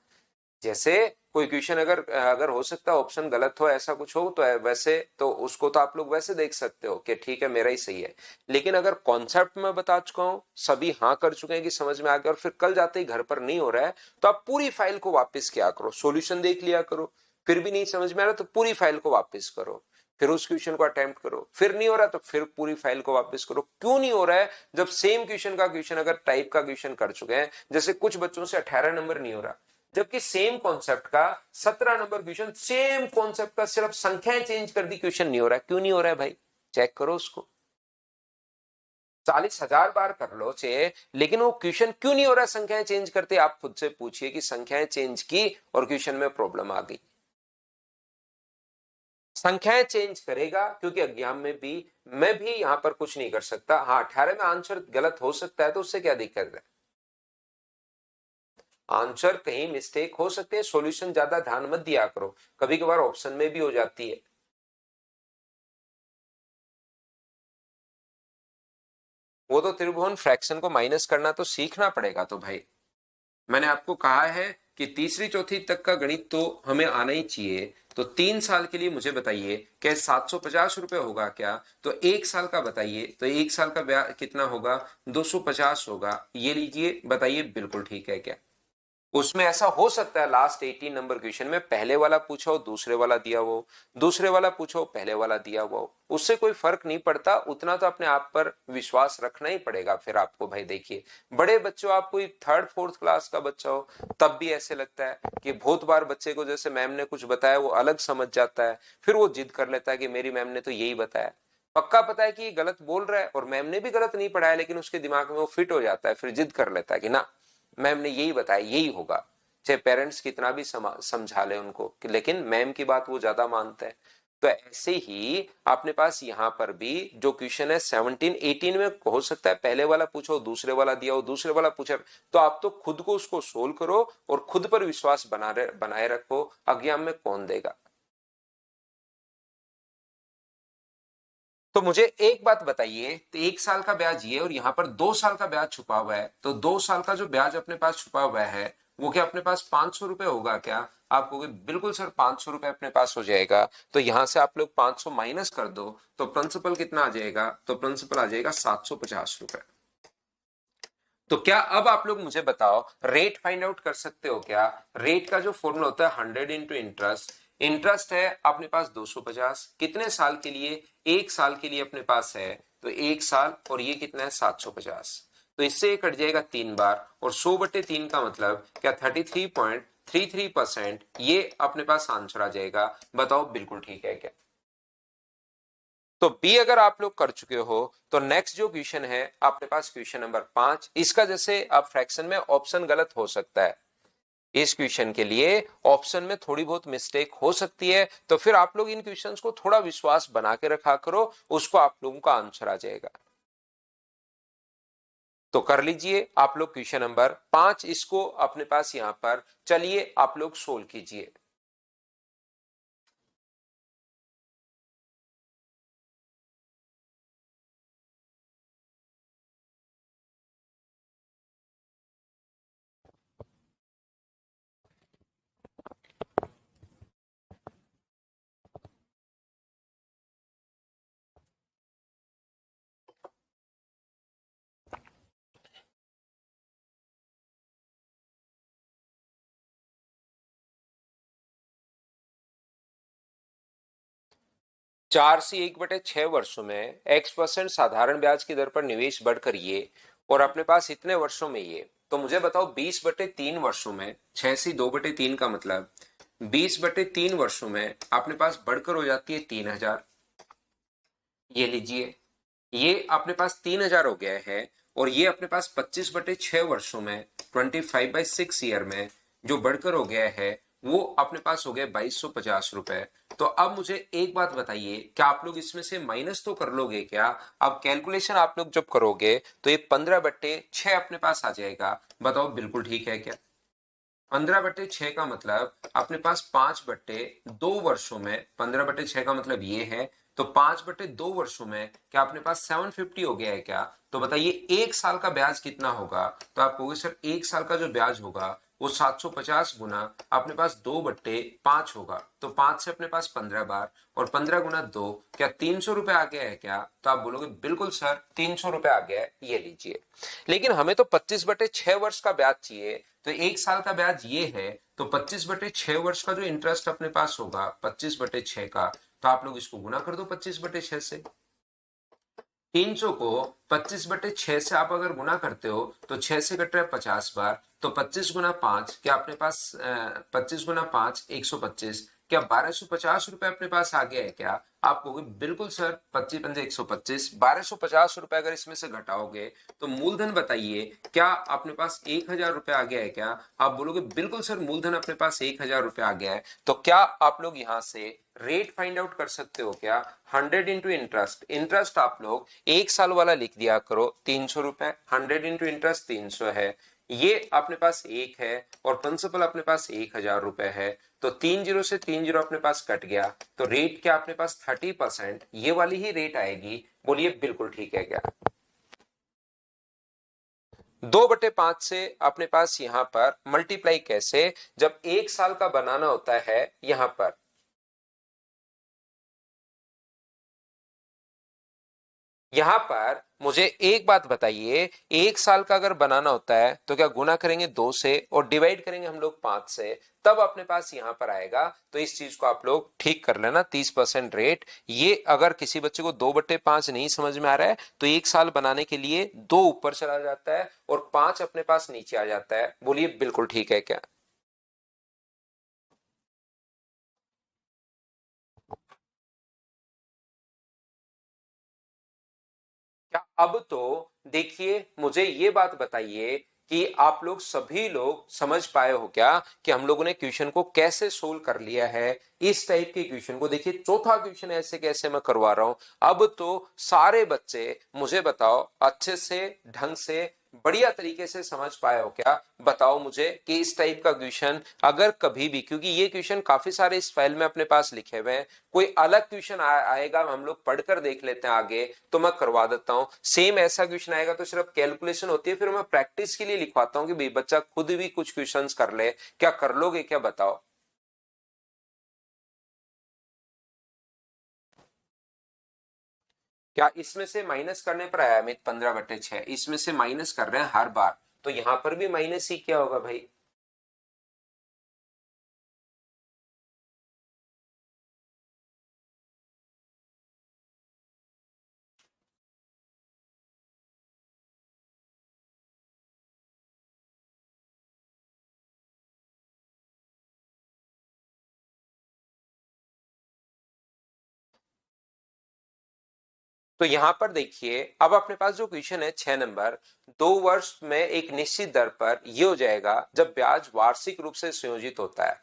जैसे कोई क्वेश्चन अगर अगर हो सकता है ऑप्शन गलत हो, ऐसा कुछ हो, तो वैसे तो उसको तो आप लोग वैसे देख सकते हो कि ठीक है मेरा ही सही है। लेकिन अगर कॉन्सेप्ट में बता चुका हूं, सभी हाँ कर चुके हैं कि समझ में आ गया, और फिर कल जाते ही घर पर नहीं हो रहा है, तो आप पूरी फाइल को वापस किया करो, सॉल्यूशन देख लिया करो। फिर भी नहीं समझ में आ रहा तो पूरी फाइल को वापस करो, फिर उस क्वेश्चन को अटेम्प्ट करो। फिर नहीं हो रहा तो फिर पूरी फाइल को वापस करो। क्यों नहीं हो रहा है? जब सेम क्वेश्चन का क्वेश्चन अगर टाइप का क्वेश्चन कर चुके हैं, जैसे कुछ बच्चों से 18 नंबर नहीं हो रहा, जबकि सेम कॉन्सेप्ट का 17 नंबर क्वेश्चन, सेम कॉन्सेप्ट का सिर्फ संख्याएं चेंज कर दी, क्वेश्चन नहीं हो रहा है। क्यों नहीं हो रहा है भाई? चेक करो उसको, 40,000 बार कर लो चे, लेकिन वो क्वेश्चन क्यों नहीं हो रहा है संख्याएं चेंज करते? आप खुद से पूछिए कि संख्याएं चेंज की और क्वेश्चन में प्रॉब्लम आ गई। संख्याएं चेंज करेगा क्योंकि एग्जाम में भी मैं भी यहां पर कुछ नहीं कर सकता। हाँ, 18 में आंसर गलत हो सकता है तो उससे क्या दिक्कत है? आंसर कहीं मिस्टेक हो सकते हैं, सॉल्यूशन ज्यादा ध्यान मत दिया करो, कभी कभार ऑप्शन में भी हो जाती है। वो तो त्रिभुवन फ्रैक्शन को माइनस करना तो सीखना पड़ेगा। तो भाई मैंने आपको कहा है कि तीसरी चौथी तक का गणित तो हमें आना ही चाहिए। तो 3 साल के लिए मुझे बताइए क्या 750 रुपए होगा क्या? तो 1 साल का बताइए, तो 1 साल का ब्याज कितना होगा? 250 होगा। ये लीजिए, बताइए बिल्कुल ठीक है क्या? उसमें ऐसा हो सकता है लास्ट 18 नंबर क्वेश्चन में पहले वाला पूछा हो दूसरे वाला दिया हो, दूसरे वाला पूछा हो पहले वाला दिया हुआ हो, उससे कोई फर्क नहीं पड़ता। उतना तो अपने आप पर विश्वास रखना ही पड़ेगा फिर आपको। भाई देखिए, बड़े बच्चों, आप कोई थर्ड फोर्थ क्लास का बच्चा हो तब भी ऐसे लगता है कि बहुत बार बच्चे को जैसे मैम ने कुछ बताया वो अलग समझ जाता है, फिर वो जिद कर लेता है कि मेरी मैम ने तो यही बताया। पक्का पता है कि ये गलत बोल रहा है और मैम ने भी गलत नहीं पढ़ाया, लेकिन उसके दिमाग में वो फिट हो जाता है, फिर जिद कर लेता है कि ना मैम ने यही बताया यही होगा। चाहे पेरेंट्स कितना भी समझा ले उनको, लेकिन मैम की बात वो ज्यादा मानते हैं। तो ऐसे ही अपने पास यहाँ पर भी जो क्वेश्चन है 17 18 में हो सकता है पहले वाला पूछो दूसरे वाला दिया हो, दूसरे वाला पूछा, तो आप तो खुद को उसको सोल्व करो और खुद पर विश्वास बनाए रखो, एग्जाम में कौन देगा। तो मुझे एक बात बताइए, तो 1 साल का ब्याज ये और यहाँ पर 2 साल का ब्याज छुपा हुआ है, तो 2 साल का जो ब्याज अपने पास छुपा हुआ है वो क्या अपने पास 500 रुपए होगा क्या? आप कहोगे बिल्कुल सर 500 रुपए अपने पास हो जाएगा। तो यहां से आप लोग 500 माइनस कर दो, तो प्रिंसिपल कितना आ जाएगा? तो प्रिंसिपल आ जाएगा 750 रुपए। तो क्या अब आप लोग मुझे बताओ रेट फाइंड आउट कर सकते हो क्या? रेट का जो फॉर्मूला होता है 100 इंटू इंटरेस्ट, इंटरेस्ट है अपने पास 250, कितने साल के लिए? 1 साल के लिए अपने पास है, तो 1 साल, और ये कितना है 750। तो इससे ये कट जाएगा 3 बार, और 100/3 का मतलब क्या 33.33%। ये अपने पास आंसर आ जाएगा। बताओ बिल्कुल ठीक है क्या? तो बी अगर आप लोग कर चुके हो तो नेक्स्ट जो क्वेश्चन है आपके पास क्वेश्चन नंबर 5, इसका जैसे आप फ्रैक्शन में ऑप्शन गलत हो सकता है, इस क्वेश्चन के लिए ऑप्शन में थोड़ी बहुत मिस्टेक हो सकती है, तो फिर आप लोग इन क्वेश्चंस को थोड़ा विश्वास बना के रखा करो, उसको आप लोगों का आंसर आ जाएगा। तो कर लीजिए आप लोग क्वेश्चन नंबर 5, इसको अपने पास यहां पर चलिए आप लोग सोल्व कीजिए। चार से 1/6 वर्षों में X% साधारण ब्याज की दर पर निवेश बढ़कर ये, और अपने पास इतने वर्षों में ये, तो मुझे बताओ 20/3 वर्षों में 6 से 2/3 का मतलब 20/3 वर्षों में अपने पास बढ़कर हो जाती है 3000। ये लीजिए, ये अपने पास 3000 हो गया है, और ये अपने पास 25/6 वर्षों में 25/6 ईयर में जो बढ़कर हो गया है वो अपने पास हो गया 2250 रुपए। तो अब मुझे एक बात बताइए, क्या आप लोग इसमें से माइनस तो कर लोगे क्या? अब कैलकुलेशन आप लोग जब करोगे तो ये 15/6 अपने पास आ जाएगा। बताओ बिल्कुल ठीक है क्या? 15/6 का मतलब अपने पास 5/2 वर्षों में, 15/6 का मतलब ये है, तो 5/2 वर्षों में क्या अपने पास 750 हो गया है क्या? तो बताइए एक साल का ब्याज कितना होगा? तो आप कहोगे सर एक साल का जो ब्याज होगा वो 750 गुना अपने पास 2/5 होगा, तो 5 से अपने पास 15 बार, और 15 गुना 2, क्या 300 रुपए आ गया है क्या? तो आप बोलोगे बिल्कुल सर 300 रुपए आ गया है, ये लीजिए। लेकिन हमें तो 25/6 वर्ष का ब्याज चाहिए, तो एक साल का ब्याज ये है, तो 25/6 वर्ष का जो इंटरेस्ट अपने पास होगा 25/6 का, तो आप लोग इसको गुना कर दो 25/6 से। 300 को 25/6 से आप अगर गुना करते हो तो 6 से कट रहा है 50 बार, तो 25 गुना 5, क्या अपने पास 25 गुना 5 125, क्या 1250 रुपए अपने पास आ गया है क्या? आप कहोगे बिल्कुल सर 25 पंजे 125, 1250 रुपए अगर इसमें से घटाओगे तो मूलधन बताइए क्या अपने पास 1000 रुपए आ गया है क्या? आप बोलोगे बिल्कुल सर मूलधन अपने पास 1000 रुपए आ गया है। तो क्या आप लोग यहां से रेट फाइंड आउट कर सकते हो क्या? 100 इंटू इंटरेस्ट, इंटरेस्ट आप लोग एक साल वाला लिख दिया करो 300 रुपए, 100 इंटू इंटरेस्ट 300 है, ये अपने पास एक है, और प्रिंसिपल अपने पास 1000 रुपए है, तो 30 से 30 अपने पास कट गया, तो रेट क्या अपने पास 30%, ये वाली ही रेट आएगी। बोलिए बिल्कुल ठीक है क्या? 2/5 से अपने पास यहां पर मल्टीप्लाई कैसे, जब एक साल का बनाना होता है यहां पर, यहां पर मुझे एक बात बताइए, एक साल का अगर बनाना होता है तो क्या गुना करेंगे 2 से और डिवाइड करेंगे हम लोग 5 से, तब अपने पास यहां पर आएगा। तो इस चीज को आप लोग ठीक कर लेना, 30% रेट। ये अगर किसी बच्चे को 2/5 नहीं समझ में आ रहा है तो एक साल बनाने के लिए 2 ऊपर चला जाता है और 5 अपने पास नीचे आ जाता है। बोलिए बिल्कुल ठीक है क्या? क्या अब तो देखिए, मुझे ये बात बताइए कि आप लोग सभी लोग समझ पाए हो क्या कि हम लोगों ने क्वेश्चन को कैसे सोल्व कर लिया है? इस टाइप के क्वेश्चन को देखिए, चौथा क्वेश्चन ऐसे कैसे मैं करवा रहा हूं। अब तो सारे बच्चे मुझे बताओ अच्छे से, ढंग से, बढ़िया तरीके से समझ पाए हो क्या? बताओ मुझे कि इस टाइप का क्वेश्चन अगर कभी भी, क्योंकि ये क्वेश्चन काफी सारे इस फाइल में अपने पास लिखे हुए हैं, कोई अलग क्वेश्चन आएगा हम लोग पढ़कर देख लेते हैं आगे, तो मैं करवा देता हूं। सेम ऐसा क्वेश्चन आएगा तो सिर्फ कैलकुलेशन होती है, फिर मैं प्रैक्टिस के लिए लिखवाता हूं कि भाई बच्चा खुद भी कुछ क्वेश्चंस कर ले। क्या कर लोगे क्या? बताओ। क्या इसमें से माइनस करने पर आया अमित? 15/6 इसमें से माइनस कर रहे हैं हर बार, तो यहां पर भी माइनस ही क्या होगा भाई? तो यहां पर देखिए, अब अपने पास जो क्वेश्चन है 6 नंबर, 2 वर्ष में एक निश्चित दर पर ये हो जाएगा जब ब्याज वार्षिक रूप से संयोजित होता है।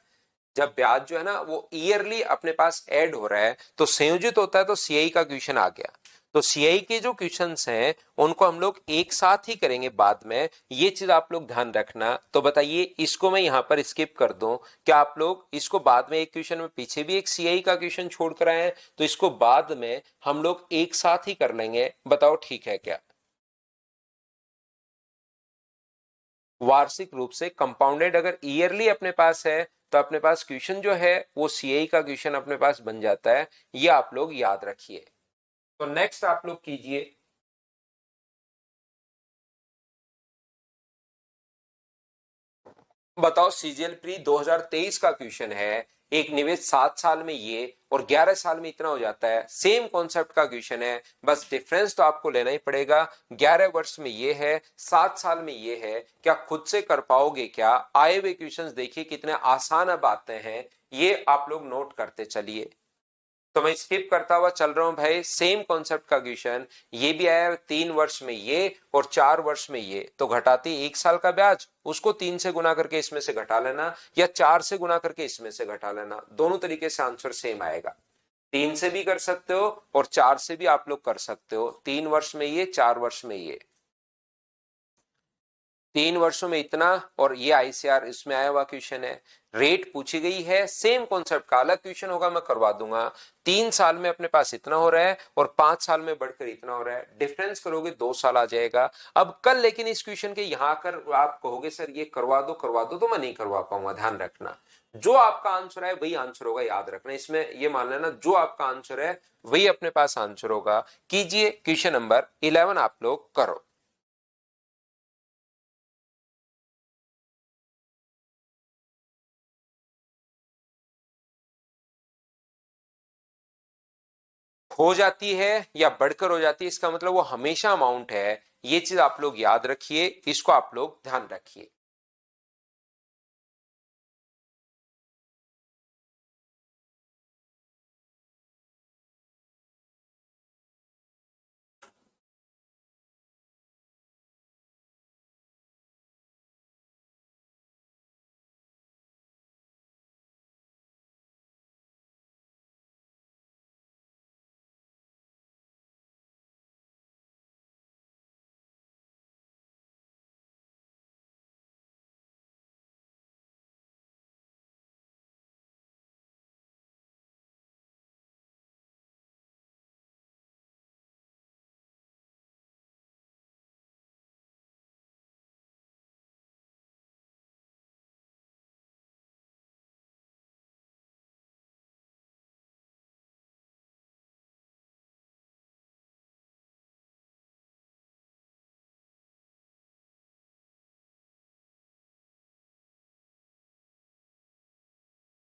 जब ब्याज जो है ना वो ईयरली अपने पास ऐड हो रहा है तो संयोजित होता है, तो सीआई का क्वेश्चन आ गया। तो सीआई के जो क्वेश्चंस हैं उनको हम लोग एक साथ ही करेंगे बाद में, ये चीज आप लोग ध्यान रखना। तो बताइए, इसको मैं यहां पर स्किप कर दूं, क्या आप लोग इसको बाद में एक क्वेश्चन में पीछे भी एक सीआई का क्वेश्चन छोड़ कर आए हैं, तो इसको बाद में हम लोग एक साथ ही कर लेंगे, बताओ ठीक है क्या? वार्षिक रूप से कंपाउंडेड अगर ईयरली अपने पास है तो अपने पास क्वेश्चन जो है वो सीआई का क्वेश्चन अपने पास बन जाता है, ये आप लोग याद रखिए। तो नेक्स्ट आप लोग कीजिए, बताओ सीजीएल प्री 2023 का क्वेश्चन है, एक निवेश 7 साल में ये और 11 साल में इतना हो जाता है, सेम कॉन्सेप्ट का क्वेश्चन है, बस डिफरेंस तो आपको लेना ही पड़ेगा। 11 वर्ष में ये है, 7 साल में ये है, क्या खुद से कर पाओगे क्या? आए हुए क्वेश्चंस देखिए कितने आसान अब आते हैं, ये आप लोग नोट करते चलिए। तो मैं स्किप करता हुआ चल रहा हूं भाई, सेम कॉन्सेप्ट का क्वेश्चन ये भी आया, 3 वर्ष में ये और 4 वर्ष में ये, तो घटाते 1 साल का ब्याज, उसको 3 से गुना करके इसमें से घटा लेना, या 4 से गुना करके इसमें से घटा लेना, दोनों तरीके से आंसर सेम आएगा। 3 से भी कर सकते हो और 4 से भी आप लोग कर सकते हो, 3 वर्ष में ये, 4 वर्ष में ये, 3 वर्षों में इतना, और ये आईसीआर इसमें आया हुआ क्वेश्चन है। रेट पूछी गई है, सेम कॉन्सेप्ट का अलग क्वेश्चन होगा मैं करवा दूंगा। 3 साल में अपने पास इतना हो रहा है और 5 साल में बढ़कर इतना हो रहा है, डिफरेंस करोगे 2 साल आ जाएगा। अब कल लेकिन इस क्वेश्चन के यहां कर आप कहोगे सर ये करवा दो, तो मैं नहीं करवा पाऊंगा। ध्यान रखना, जो आपका आंसर है वही आंसर होगा, याद रखना। इसमें ये मान लेना जो आपका आंसर है वही अपने पास आंसर होगा। कीजिए, क्वेश्चन नंबर 11 आप लोग करो। हो जाती है या बढ़कर हो जाती है, इसका मतलब वो हमेशा अमाउंट है, ये चीज आप लोग याद रखिए, इसको आप लोग ध्यान रखिए।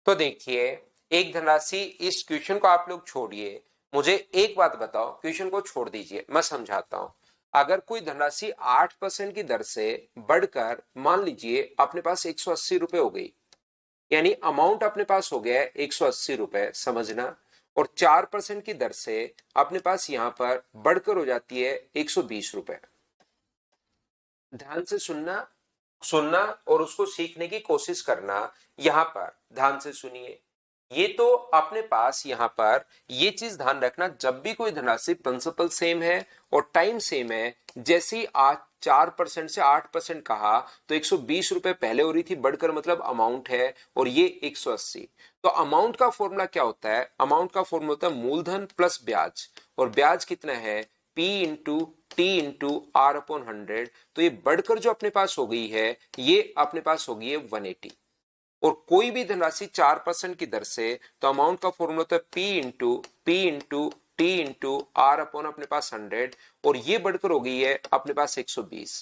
तो देखिए, एक धनराशि, इस क्वेश्चन को आप लोग छोड़िए, मुझे एक बात बताओ, क्वेश्चन को छोड़ दीजिए, मैं समझाता हूं। अगर कोई धनराशि 8% की दर से बढ़कर मान लीजिए अपने पास 180 रुपए हो गई, यानी अमाउंट अपने पास हो गया है 180 रुपए, समझना, और 4% की दर से अपने पास यहां पर बढ़कर हो जाती है 120 रुपए। ध्यान से सुनना, सुनना और उसको सीखने की कोशिश करना। यहां पर ध्यान से सुनिए, ये तो अपने पास यहां पर ये चीज ध्यान रखना, जब भी कोई धनराशि प्रिंसिपल सेम है और टाइम सेम है, जैसे ही आज 4% से 8% कहा तो 120 रुपए पहले हो रही थी, बढ़कर मतलब अमाउंट है, और ये 180। तो अमाउंट का फॉर्मूला क्या होता है? अमाउंट का फॉर्मूला होता है मूलधन प्लस ब्याज, और ब्याज कितना है? P into T into R upon 100। तो ये बढ़कर जो अपने पास हो गई है, ये अपने पास हो गई है 180। और कोई भी धनराशि 4% की दर से, तो अमाउंट का फॉर्मूला होता है P into T into R upon अपने पास 100, और ये बढ़कर हो गई है अपने पास 120।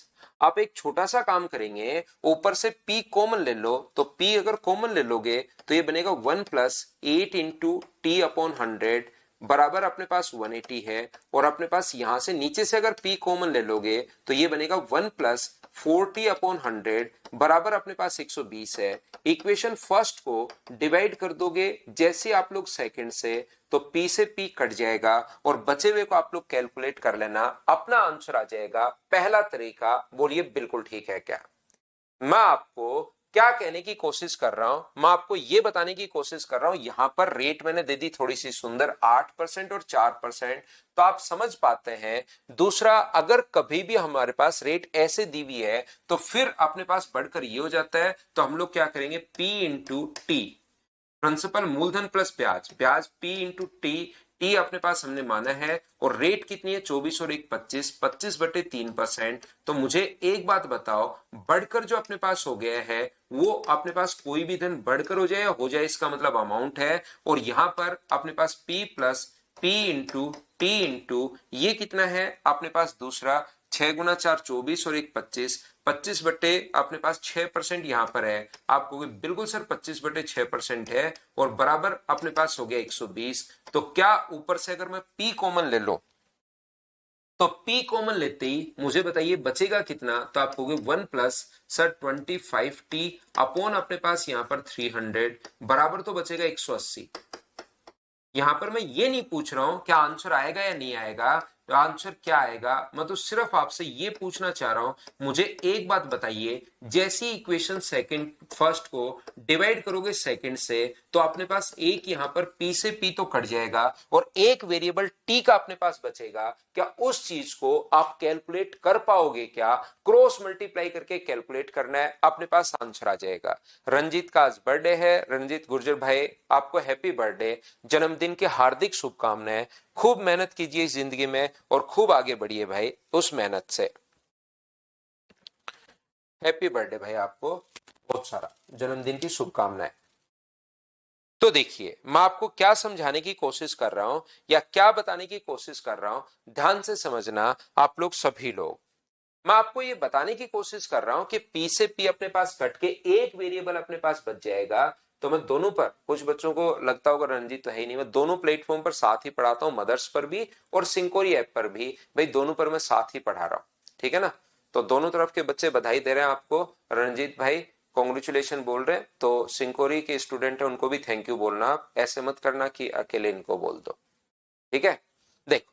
आप एक छोटा सा काम करेंगे, ऊपर से P कॉमन ले लो, तो P अगर कॉमन ले लोगे तो ये बनेगा 1+8 इंटू टी अपॉन 100 बराबर अपने पास 180 है, और अपने पास यहां से नीचे से अगर P कॉमन ले लोगे तो ये बनेगा 1+5 40 अपॉन 100 बराबर अपने पास 120 है। इक्वेशन फर्स्ट को डिवाइड कर दोगे जैसे आप लोग सेकंड से, तो p से p कट जाएगा और बचे हुए को आप लोग कैलकुलेट कर लेना, अपना आंसर आ जाएगा। पहला तरीका बोलिए बिल्कुल ठीक है क्या? मैं आपको क्या कहने की कोशिश कर रहा हूं, मैं आपको यह बताने की कोशिश कर रहा हूं, यहां पर रेट मैंने दे दी थोड़ी सी सुंदर 8% और 4%, तो आप समझ पाते हैं। दूसरा, अगर कभी भी हमारे पास रेट ऐसे दी हुई है तो फिर अपने पास बढ़कर ये हो जाता है, तो हम लोग क्या करेंगे, P इंटू टी, प्रिंसिपल मूलधन प्लस ब्याज, ब्याज P इंटू टी अपने पास हमने माना है, और रेट कितनी है 24 और 1 25, 25/3%। तो मुझे एक बात बताओ, बढ़कर जो अपने पास हो गया है वो अपने पास कोई भी धन बढ़कर हो जाए या हो जाए, इसका मतलब अमाउंट है, और यहां पर अपने पास P plus P into T into ये कितना है अपने पास दूसरा 6 गुना 4 24 और 1 25, 25 अपने पास 6% यहां पर है। आप कहोगे बिल्कुल सर 25/6% है, और बराबर अपने पास हो गया 120। तो क्या ऊपर से अगर मैं P कॉमन ले लो, तो P कॉमन लेते ही मुझे बताइए बचेगा कितना, तो आप कहोगे 1 प्लस सर 25T अपॉन अपने पास यहां पर 300 बराबर तो बचेगा 180। यहां पर मैं ये नहीं पूछ रहा हूं क्या आंसर आएगा या नहीं आएगा, तो आंसर क्या आएगा, मैं तो सिर्फ आपसे ये पूछना चाह रहा हूं। मुझे एक बात बताइए, जैसी इक्वेशन सेकंड फर्स्ट को डिवाइड करोगे सेकंड से, तो अपने पास एक यहां पर P से P तो कट जाएगा और एक वेरिएबल T का अपने पास बचेगा। क्या उस चीज को आप कैलकुलेट कर पाओगे क्या? क्रॉस मल्टीप्लाई करके कैलकुलेट करना है, अपने पास आंसर आ जाएगा। रंजीत का आज बर्थडे है, रंजीत गुर्जर भाई आपको हैप्पी बर्थडे, जन्मदिन की हार्दिक शुभकामनाएं। खूब मेहनत कीजिए इस जिंदगी में और खूब आगे बढ़िए भाई उस मेहनत से। हैप्पी बर्थडे भाई, आपको बहुत सारा जन्मदिन की शुभकामनाएं। तो देखिए मैं आपको क्या समझाने की कोशिश कर रहा हूं या क्या बताने की कोशिश कर रहा हूं, ध्यान से समझना आप लोग सभी लोग। मैं आपको ये बताने की कोशिश कर रहा हूं कि P से P अपने पास कट के एक वेरिएबल अपने पास बच जाएगा। तो मैं दोनों पर, कुछ बच्चों को लगता होगा रंजीत तो है ही नहीं, मैं दोनों प्लेटफॉर्म पर साथ ही पढ़ाता हूं, मदर्स पर भी और सिंकोरी ऐप पर भी, भाई दोनों पर मैं साथ ही पढ़ा रहा हूं, ठीक है ना। तो दोनों तरफ के बच्चे बधाई दे रहे हैं आपको। रंजीत भाई कॉन्ग्रेचुलेशन बोल रहे हैं, तो सिंकोरी के स्टूडेंट है उनको भी थैंक यू बोलना, आप ऐसे मत करना कि अकेले इनको बोल दो, ठीक है। देख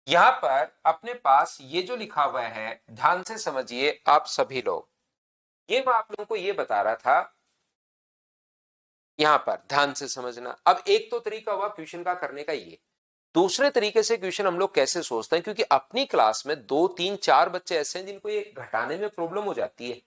यहां पर अपने पास ये जो लिखा हुआ है ध्यान से समझिए आप सभी लोग, ये मैं आप लोगों को ये बता रहा था, यहां पर ध्यान से समझना। अब एक तो तरीका हुआ क्वेश्चन का करने का ये, दूसरे तरीके से क्वेश्चन हम लोग कैसे सोचते हैं, क्योंकि अपनी क्लास में 2 3 4 बच्चे ऐसे हैं जिनको ये घटाने में प्रॉब्लम हो जाती है।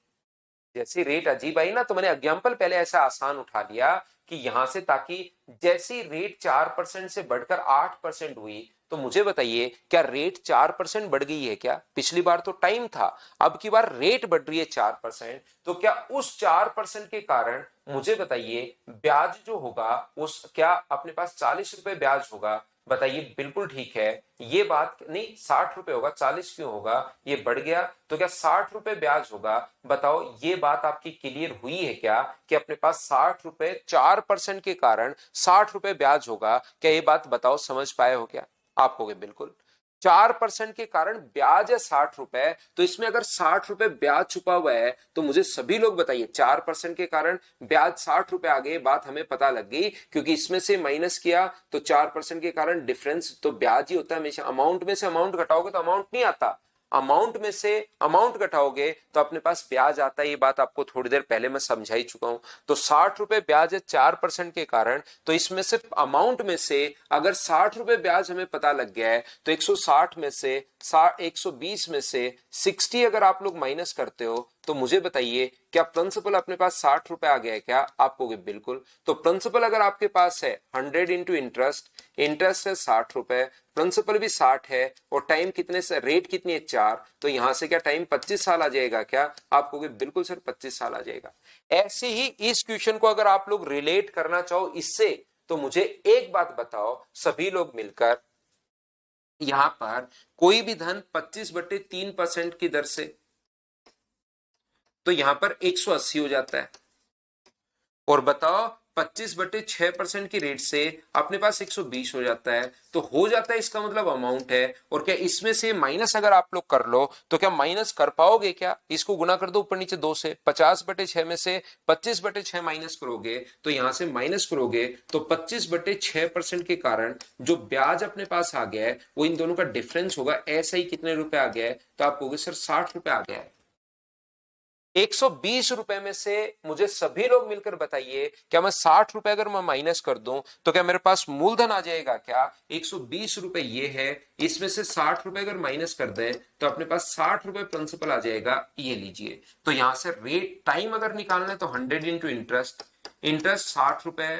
जैसी रेट अजीब आई ना, तो मैंने एग्जाम्पल पहले ऐसा आसान उठा लिया कि यहां से, ताकि जैसी रेट 4% से बढ़कर 8% हुई, तो मुझे बताइए क्या रेट 4% बढ़ गई है क्या? पिछली बार तो टाइम था, अब की बार रेट बढ़ रही है 4%, तो क्या उस 4% के कारण मुझे बताइए ब्याज जो होगा उस, क्या अपने पास 40 रुपए ब्याज होगा? बताइए बिल्कुल ठीक है, ये बात नहीं 60 रुपए होगा, 40 क्यों होगा, ये बढ़ गया, तो क्या 60 रुपए ब्याज होगा? बताओ ये बात आपकी क्लियर हुई है क्या कि अपने पास 60 रुपए 4% के कारण 60 रुपए ब्याज होगा? क्या ये बात बताओ समझ पाए हो क्या? आप कहोगे बिल्कुल। 4% के कारण ब्याज है 60 रुपए, तो इसमें अगर 60 रुपए ब्याज छुपा हुआ है, तो मुझे सभी लोग बताइए 4% के कारण ब्याज 60 रुपए आ गए, बात हमें पता लग गई, क्योंकि इसमें से माइनस किया तो 4% के कारण डिफरेंस तो ब्याज ही होता है हमेशा। अमाउंट में से अमाउंट घटाओगे तो अमाउंट नहीं आता, अमाउंट में से अमाउंट घटाओगे तो अपने पास ब्याज आता है, ये बात आपको थोड़ी देर पहले मैं समझा ही चुका हूं। तो 60 रुपए ब्याज है 4% के कारण, तो इसमें से अमाउंट में से अगर 60 रुपए ब्याज हमें पता लग गया है, तो 160 में से 120 में से 60 अगर आप लोग माइनस करते हो, तो मुझे बताइए क्या प्रिंसिपल अपने पास 60 रुपए आ गया है क्या? आप कहोगे बिल्कुल। तो प्रिंसिपल अगर आपके पास है 100 इंटू इंटरेस्ट, इंटरेस्ट है 60 रुपए, प्रिंसिपल भी 60 है, और टाइम कितने से, रेट कितनी है 4, तो यहां से क्या टाइम 25 साल आ जाएगा क्या? आप कहोगे बिल्कुल सर 25 साल आ जाएगा। ऐसे ही इस क्वेश्चन को अगर आप लोग रिलेट करना चाहो इससे, तो मुझे एक बात बताओ सभी लोग मिलकर, यहां पर कोई भी धन 25/3% की दर से, तो यहां पर 180 हो जाता है, और बताओ 25/6% की रेट से अपने पास 120 हो जाता है, तो हो जाता है इसका मतलब अमाउंट है। और क्या इसमें से माइनस अगर आप लोग कर लो तो क्या माइनस कर पाओगे? क्या इसको गुना कर दो ऊपर नीचे 2 से, 50/6 में से 25/6 माइनस करोगे तो यहां से माइनस करोगे तो 25/6% के कारण जो ब्याज अपने पास आ गया है वो इन दोनों का डिफरेंस होगा। ऐसा ही कितने रुपए आ गया है? तो आप कहोगे सर 60 रुपए आ गया है। 120 रुपए में से मुझे सभी लोग मिलकर बताइए, क्या मैं 60 रुपए अगर मैं माइनस कर दूं तो क्या मेरे पास मूलधन आ जाएगा? क्या 120 रुपए ये है, इसमें से 60 रुपए अगर माइनस कर दें तो अपने पास 60 रुपए प्रिंसिपल आ जाएगा। ये लीजिए, तो यहां से रेट टाइम अगर निकालना है तो 100 इंटू इंटरेस्ट, इंटरेस्ट 60 रुपए,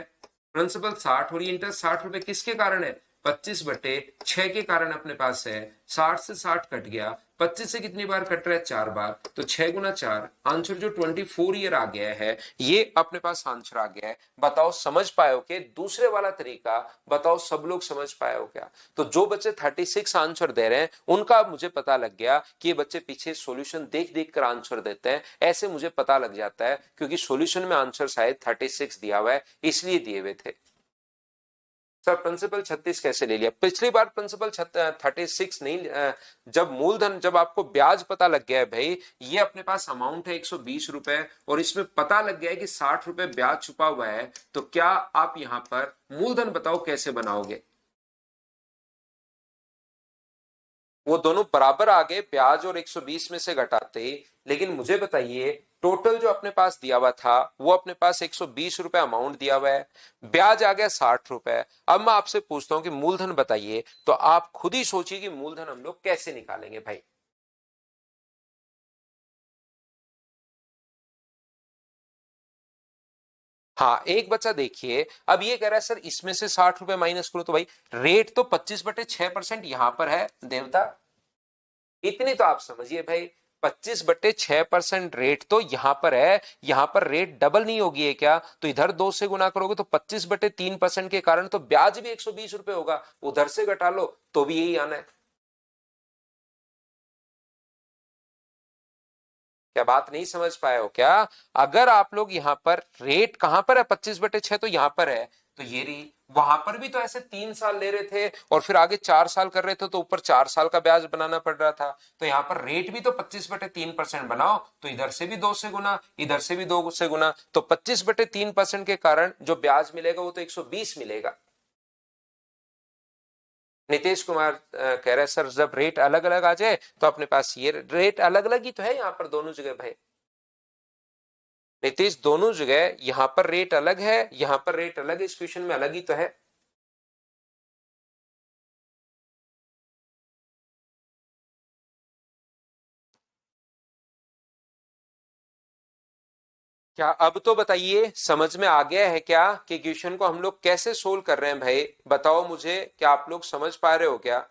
प्रिंसिपल 60, और ये इंटरेस्ट 60 रुपए किसके कारण है? 25/6 के कारण अपने पास है। 60 से 60 कट गया, 25 से कितनी बार कट रहा है? 4 बार, तो 6 गुना 4, आंसर जो 24 ईयर आ गया है, ये अपने पास आंसर आ गया है। बताओ समझ पाए हो? के दूसरे वाला तरीका बताओ, सब लोग समझ पाए हो क्या? तो जो बच्चे 36 आंसर दे रहे हैं उनका मुझे पता लग गया कि ये बच्चे पीछे सॉल्यूशन देख देख कर आंसर देते हैं। ऐसे मुझे पता लग जाता है क्योंकि सॉल्यूशन में आंसर शायद 36 दिया हुआ है, इसलिए दिए हुए थे। सर प्रिंसिपल 36 कैसे ले लिया? पिछली बार प्रिंसिपल 36 नहीं, जब मूलधन, जब आपको ब्याज पता लग गया है भाई, ये अपने पास अमाउंट है 120 रुपए और इसमें पता लग गया है कि 60 रुपए ब्याज छुपा हुआ है, तो क्या आप यहां पर मूलधन बताओ कैसे बनाओगे? वो दोनों बराबर आ गए ब्याज और 120 में से घटाते ही, लेकिन मुझे बताइए टोटल जो अपने पास दिया हुआ था वो अपने पास 120 रुपए अमाउंट दिया हुआ है, ब्याज आ गया 60 रुपए। अब मैं आपसे पूछता हूं कि मूलधन बताइए, तो आप खुद ही सोचिए कि मूलधन हम लोग कैसे निकालेंगे भाई। हाँ, एक बच्चा देखिए अब ये कह रहा है सर इसमें से 60 रुपए माइनस करो, तो भाई रेट तो 25/6% यहां पर है देवता, इतनी तो आप समझिए भाई। 25/6% रेट तो यहां पर है, यहां पर रेट डबल नहीं होगी है क्या? तो इधर 2 से गुना करोगे तो 25/3% के कारण तो ब्याज भी 120 रुपए होगा, उधर से घटा लो तो भी यही आना है। क्या बात नहीं समझ पाए हो क्या? अगर आप लोग यहां पर रेट कहां पर है? 25/6 तो यहां पर है, तो ये रही। वहां पर भी तो ऐसे 3 साल ले रहे थे और फिर आगे 4 साल कर रहे थे, तो ऊपर 4 साल का ब्याज बनाना पड़ रहा था। तो यहां पर रेट भी तो 25/3% बनाओ, तो इधर से भी 2 से गुना, इधर से भी 2 से गुना, तो 25/3% के कारण जो ब्याज मिलेगा वो तो 120 मिलेगा। नीतीश कुमार कह रहे हैं सर जब रेट अलग अलग आ जाए तो अपने पास ये रेट अलग अलग ही तो है यहाँ पर दोनों जगह भाई। नीतीश दोनों जगह यहां पर रेट अलग है, यहां पर रेट अलग है, इस क्वेश्चन में अलग ही तो है। क्या अब तो बताइए समझ में आ गया है क्या कि क्वेश्चन को हम लोग कैसे सोल्व कर रहे हैं भाई? बताओ मुझे, क्या आप लोग समझ पा रहे हो क्या?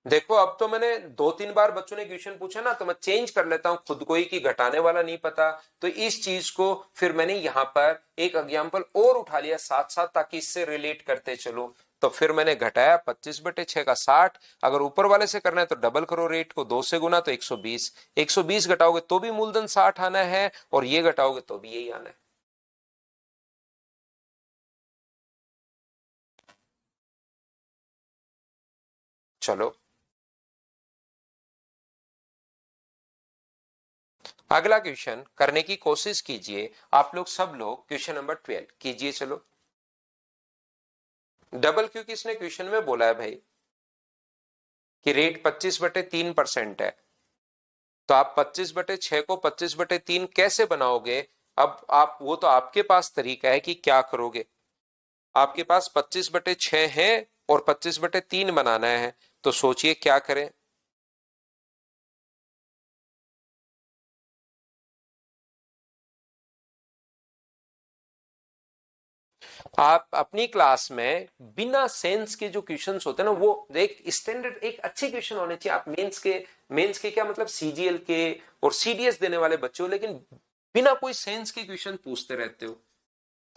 देखो अब तो मैंने 2-3 बार बच्चों ने क्वेश्चन पूछा ना, तो मैं चेंज कर लेता हूं खुद को ही कि घटाने वाला नहीं पता, तो इस चीज को फिर मैंने यहां पर एक एग्जाम्पल और उठा लिया साथ साथ, ताकि इससे रिलेट करते चलो। तो फिर मैंने घटाया 25/6 का 60, अगर ऊपर वाले से करना है तो डबल करो, रेट को 2 से गुना तो 120, 120 घटाओगे तो भी मूलधन 60 आना है, और ये घटाओगे तो भी यही आना है। चलो अगला क्वेश्चन करने की कोशिश कीजिए आप लोग, सब लोग क्वेश्चन नंबर 12 कीजिए। चलो डबल क्यू किसने क्वेश्चन में बोला है भाई कि रेट 25/3% है, तो आप 25/6 को 25/3 कैसे बनाओगे? अब आप, वो तो आपके पास तरीका है कि क्या करोगे। आपके पास 25/6 है और 25/3 बनाना है, तो सोचिए क्या करें। आप अपनी क्लास में बिना सेंस के जो क्वेश्चंस होते हैं ना, वो एक स्टैंडर्ड एक अच्छे क्वेश्चन होने चाहिए। आप मेंस के क्या मतलब सीजीएल के और सीडीएस देने वाले बच्चे हो, लेकिन बिना कोई सेंस के क्वेश्चन पूछते रहते हो।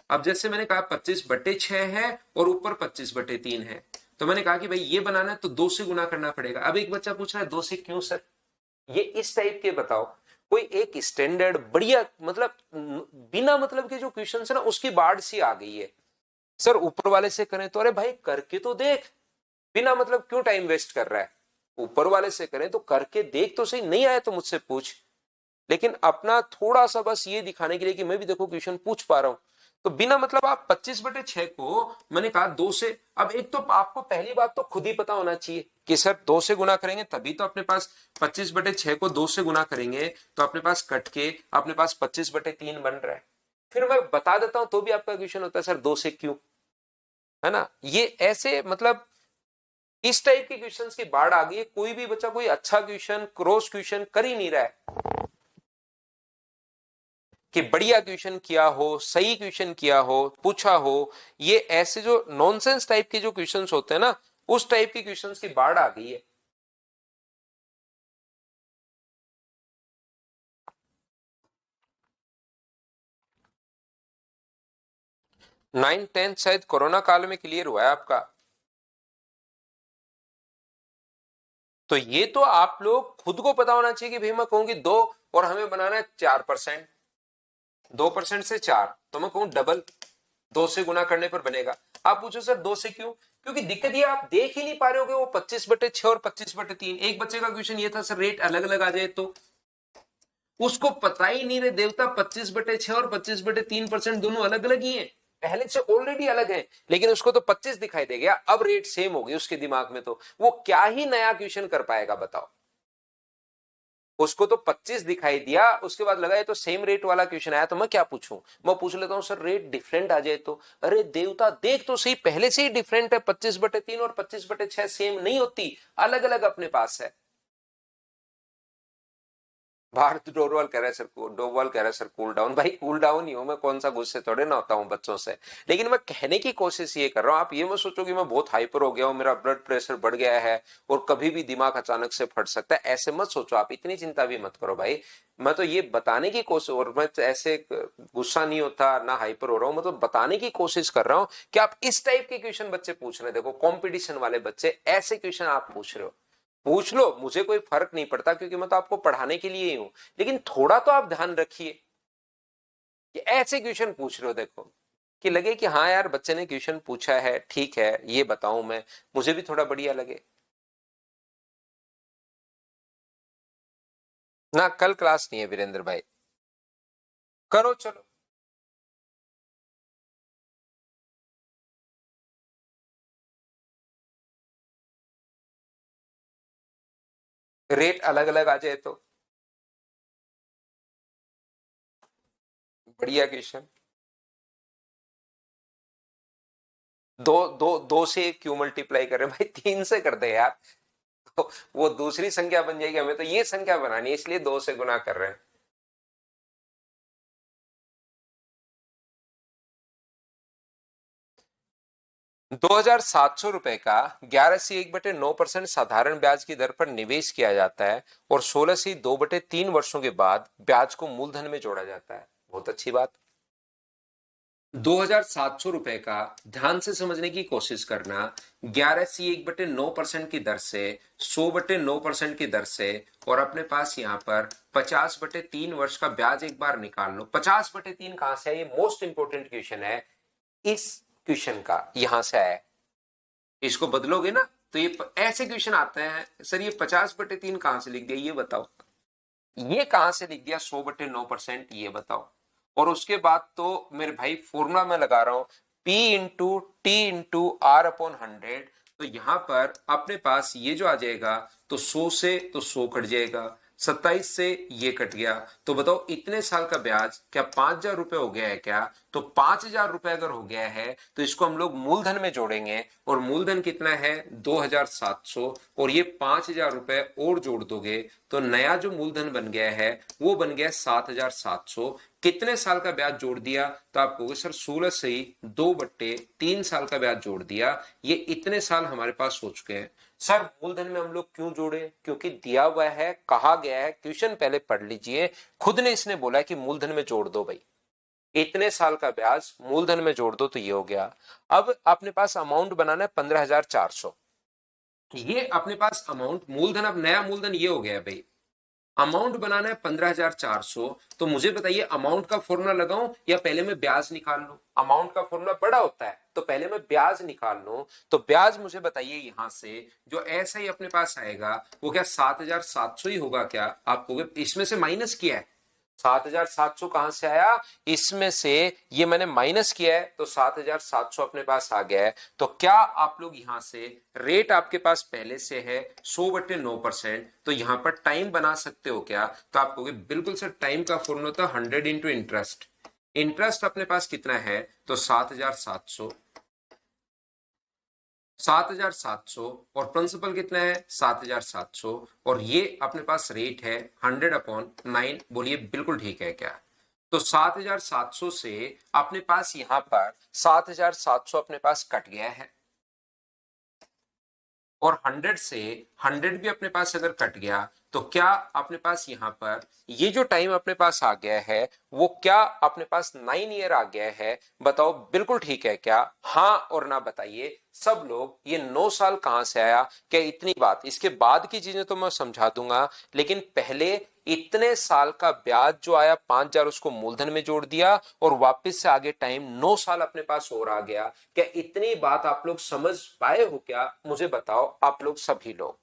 अब जैसे मैंने कहा 25/6 है और ऊपर 25/3 है, तो मैंने कहा कि भाई ये बनाना है तो 2 से गुना करना पड़ेगा। अब एक बच्चा पूछ रहा है 2 से क्यों सर? ये इस टाइप के बताओ, कोई एक स्टैंडर्ड बढ़िया, मतलब बिना मतलब के जो क्वेश्चन है ना उसकी बाढ़ सी आ गई है। सर ऊपर वाले से करें तो, अरे भाई करके तो देख, बिना मतलब क्यों टाइम वेस्ट कर रहा है। ऊपर वाले से करें तो करके देख तो सही, नहीं आया तो मुझसे पूछ। लेकिन अपना थोड़ा सा बस ये दिखाने के लिए कि मैं भी देखो क्वेश्चन पूछ पा रहा हूं, तो बिना मतलब आप 25/6 को मैंने कहा 2 से, अब एक तो आपको पहली बात तो खुद ही पता होना चाहिए कि सर 2 से गुना करेंगे तभी तो अपने पास 25/6 को 2 से गुना करेंगे तो अपने पास कट के अपने पास 25/3 बन रहा है। फिर मैं बता देता हूं तो भी आपका क्वेश्चन होता है सर 2 से क्यों, है ना। ये ऐसे मतलब इस टाइप के क्वेश्चंस की बाढ़ आ गई है, कोई भी बच्चा कोई अच्छा क्वेश्चन क्रॉस क्वेश्चन कर ही नहीं रहा है कि बढ़िया क्वेश्चन किया हो, सही क्वेश्चन किया हो, पूछा हो। ये ऐसे जो नॉनसेंस टाइप के जो क्वेश्चंस होते हैं ना, उस टाइप के क्वेश्चंस की बाढ़ आ गई है। 9th 10th शायद कोरोना काल में क्लियर हुआ है आपका। तो ये तो आप लोग खुद को पता होना चाहिए कि भाई मैं कहूंगी 2 और हमें बनाना है 4%, 2% से 4 तो मैं कहूं डबल, 2 से गुना करने पर बनेगा। आप पूछो सर 2 से क्यों, क्योंकि दिक्कत ये आप देख ही नहीं पा रहे हो कि वो 25/6 और 25/3। एक बच्चे का क्वेश्चन ये था सर रेट अलग अलग आ जाए तो, उसको पता ही नहीं रे देवता 25/6 और 25/3% दोनों अलग अलग ही हैं, पहले से ऑलरेडी अलग है। लेकिन उसको तो 25 दिखाई दे गया, अब रेट सेम हो गई उसके दिमाग में, तो वो क्या ही नया क्वेश्चन कर पाएगा बताओ। उसको तो 25 दिखाई दिया, उसके बाद लगा ये तो सेम रेट वाला क्वेश्चन आया तो मैं क्या पूछूं, मैं पूछ लेता हूं सर रेट डिफरेंट आ जाए तो। अरे देवता देख तो सही, पहले से ही डिफरेंट है, 25/3 और 25/6 सेम नहीं होती, अलग अलग अपने पास है। भारत डोरवाल कह रहा है सर, डोरवाल कह रहा है सर कूल डाउन, भाई कूल डाउन ही हूं मैं, कौन सा गुस्से थोड़े ना होता हूं बच्चों से। लेकिन मैं कहने की कोशिश ये कर रहा हूं, आप ये मत सोचो कि मैं बहुत हाइपर हो गया हूं, मेरा ब्लड प्रेशर बढ़ गया है और कभी भी दिमाग अचानक से फट सकता है, ऐसे मत सोचो, आप इतनी चिंता भी मत करो भाई। मैं तो ये बताने की कोशिश, और मैं तो ऐसे गुस्सा नहीं होता ना हाइपर हो रहा हूं, मैं तो बताने की कोशिश कर रहा हूं कि आप इस टाइप के क्वेश्चन बच्चे पूछ रहे हैं, देखो कंपटीशन वाले बच्चे ऐसे क्वेश्चन आप पूछ रहे हो, पूछ लो, मुझे कोई फर्क नहीं पड़ता क्योंकि मैं तो आपको पढ़ाने के लिए ही हूं। लेकिन थोड़ा तो आप ध्यान रखिए कि ऐसे क्वेश्चन पूछ रहे हो, देखो कि लगे कि हाँ यार बच्चे ने क्वेश्चन पूछा है, ठीक है ये बताऊं मैं, मुझे भी थोड़ा बढ़िया लगे ना। कल क्लास नहीं है वीरेंद्र भाई, करो चलो। रेट अलग अलग आ जाए तो बढ़िया क्वेश्चन। दो दो दो से क्यों मल्टीप्लाई कर रहे हैं भाई, 3 से कर दे यार, तो वो दूसरी संख्या बन जाएगी, हमें तो ये संख्या बनानी है इसलिए 2 से गुना कर रहे हैं। 2,700 रुपए का 11 से 1/9% साधारण ब्याज की दर पर निवेश किया जाता है और 16 से 2/3 वर्षों के बाद ब्याज को मूलधन में जोड़ा जाता है। बहुत अच्छी बात। 2,700 रुपए का, ध्यान से समझने की कोशिश करना, 11 से 1/9% की दर से, 100/9% की दर से, और अपने पास यहाँ पर 50/3 वर्ष का ब्याज एक बार निकाल लो। 50/3 कहां से है, ये मोस्ट इंपोर्टेंट क्वेश्चन है, इस क्वेश्चन का यहां से आया। इसको बदलोगे ना तो ये ऐसे क्वेश्चन आते हैं सर, ये 50/3 कहां से लिख दिया ये बताओ, ये कहां से लिख दिया 100/9% ये बताओ। और उसके बाद तो मेरे भाई फॉर्मूला में लगा रहा हूं, P into T into R upon 100। तो यहां पर अपने पास ये जो आ जाएगा, तो 100 से तो 100 कट जाएगा, 27 से ये कट गया, तो बताओ इतने साल का ब्याज क्या 5,000 रुपए हो गया है क्या। तो 5,000 रुपए अगर हो गया है तो इसको हम लोग मूलधन में जोड़ेंगे, और मूलधन कितना है 2,700, और ये 5,000 रुपए और जोड़ दोगे तो नया जो मूलधन बन गया है वो बन गया 7,700। कितने साल का ब्याज जोड़ दिया, तो आप कहोगे सर 16 से ही 2/3 साल का ब्याज जोड़ दिया, ये इतने साल हमारे पास हो चुके हैं। सर मूलधन में हम लोग क्यों जोड़े, क्योंकि दिया हुआ है, कहा गया है, क्वेश्चन पहले पढ़ लीजिए, खुद ने इसने बोला है कि मूलधन में जोड़ दो भाई, इतने साल का ब्याज मूलधन में जोड़ दो तो ये हो गया। अब अपने पास अमाउंट बनाना है 15,400, ये अपने पास अमाउंट मूलधन, अब नया मूलधन ये हो गया भाई, अमाउंट बनाना है 15,400, तो मुझे बताइए अमाउंट का फॉर्मूला लगाऊं या पहले मैं ब्याज निकाल लूं? अमाउंट का फॉर्मूला बड़ा होता है, तो पहले मैं ब्याज निकाल लूं। तो ब्याज मुझे बताइए यहां से जो ऐसा ही अपने पास आएगा वो क्या 7,700 ही होगा क्या? आपको इसमें से माइनस किया है 7,700 कहां से आया? इसमें से ये मैंने माइनस किया है तो 7,700 अपने पास आ गया है। तो क्या आप लोग यहां से रेट आपके पास पहले से है 100/9%, तो यहां पर टाइम बना सकते हो क्या? तो आप कहोगे बिल्कुल सर, टाइम का फॉर्मूला था 100 इंटू इंटरेस्ट। इंटरेस्ट अपने पास कितना है? तो 7,700, 7,700 और प्रिंसिपल कितना है? 7,700, और ये अपने पास रेट है 100/9। बोलिए बिल्कुल ठीक है क्या? तो 7,700 से अपने पास यहां पर 7,700 अपने पास कट गया है, और 100 से 100 भी अपने पास अगर कट गया तो क्या अपने पास यहां पर ये जो टाइम अपने पास आ गया है वो क्या अपने पास 9 ईयर आ गया है? बताओ बिल्कुल ठीक है क्या? हाँ और ना बताइए सब लोग। ये 9 साल कहां से आया? क्या इतनी बात, इसके बाद की चीजें तो मैं समझा दूंगा, लेकिन पहले इतने साल का ब्याज जो आया 5,000 उसको मूलधन में जोड़ दिया और वापस से आगे टाइम 9 साल अपने पास और आ गया। क्या इतनी बात आप लोग समझ पाए हो क्या? मुझे बताओ आप लोग सभी लोग।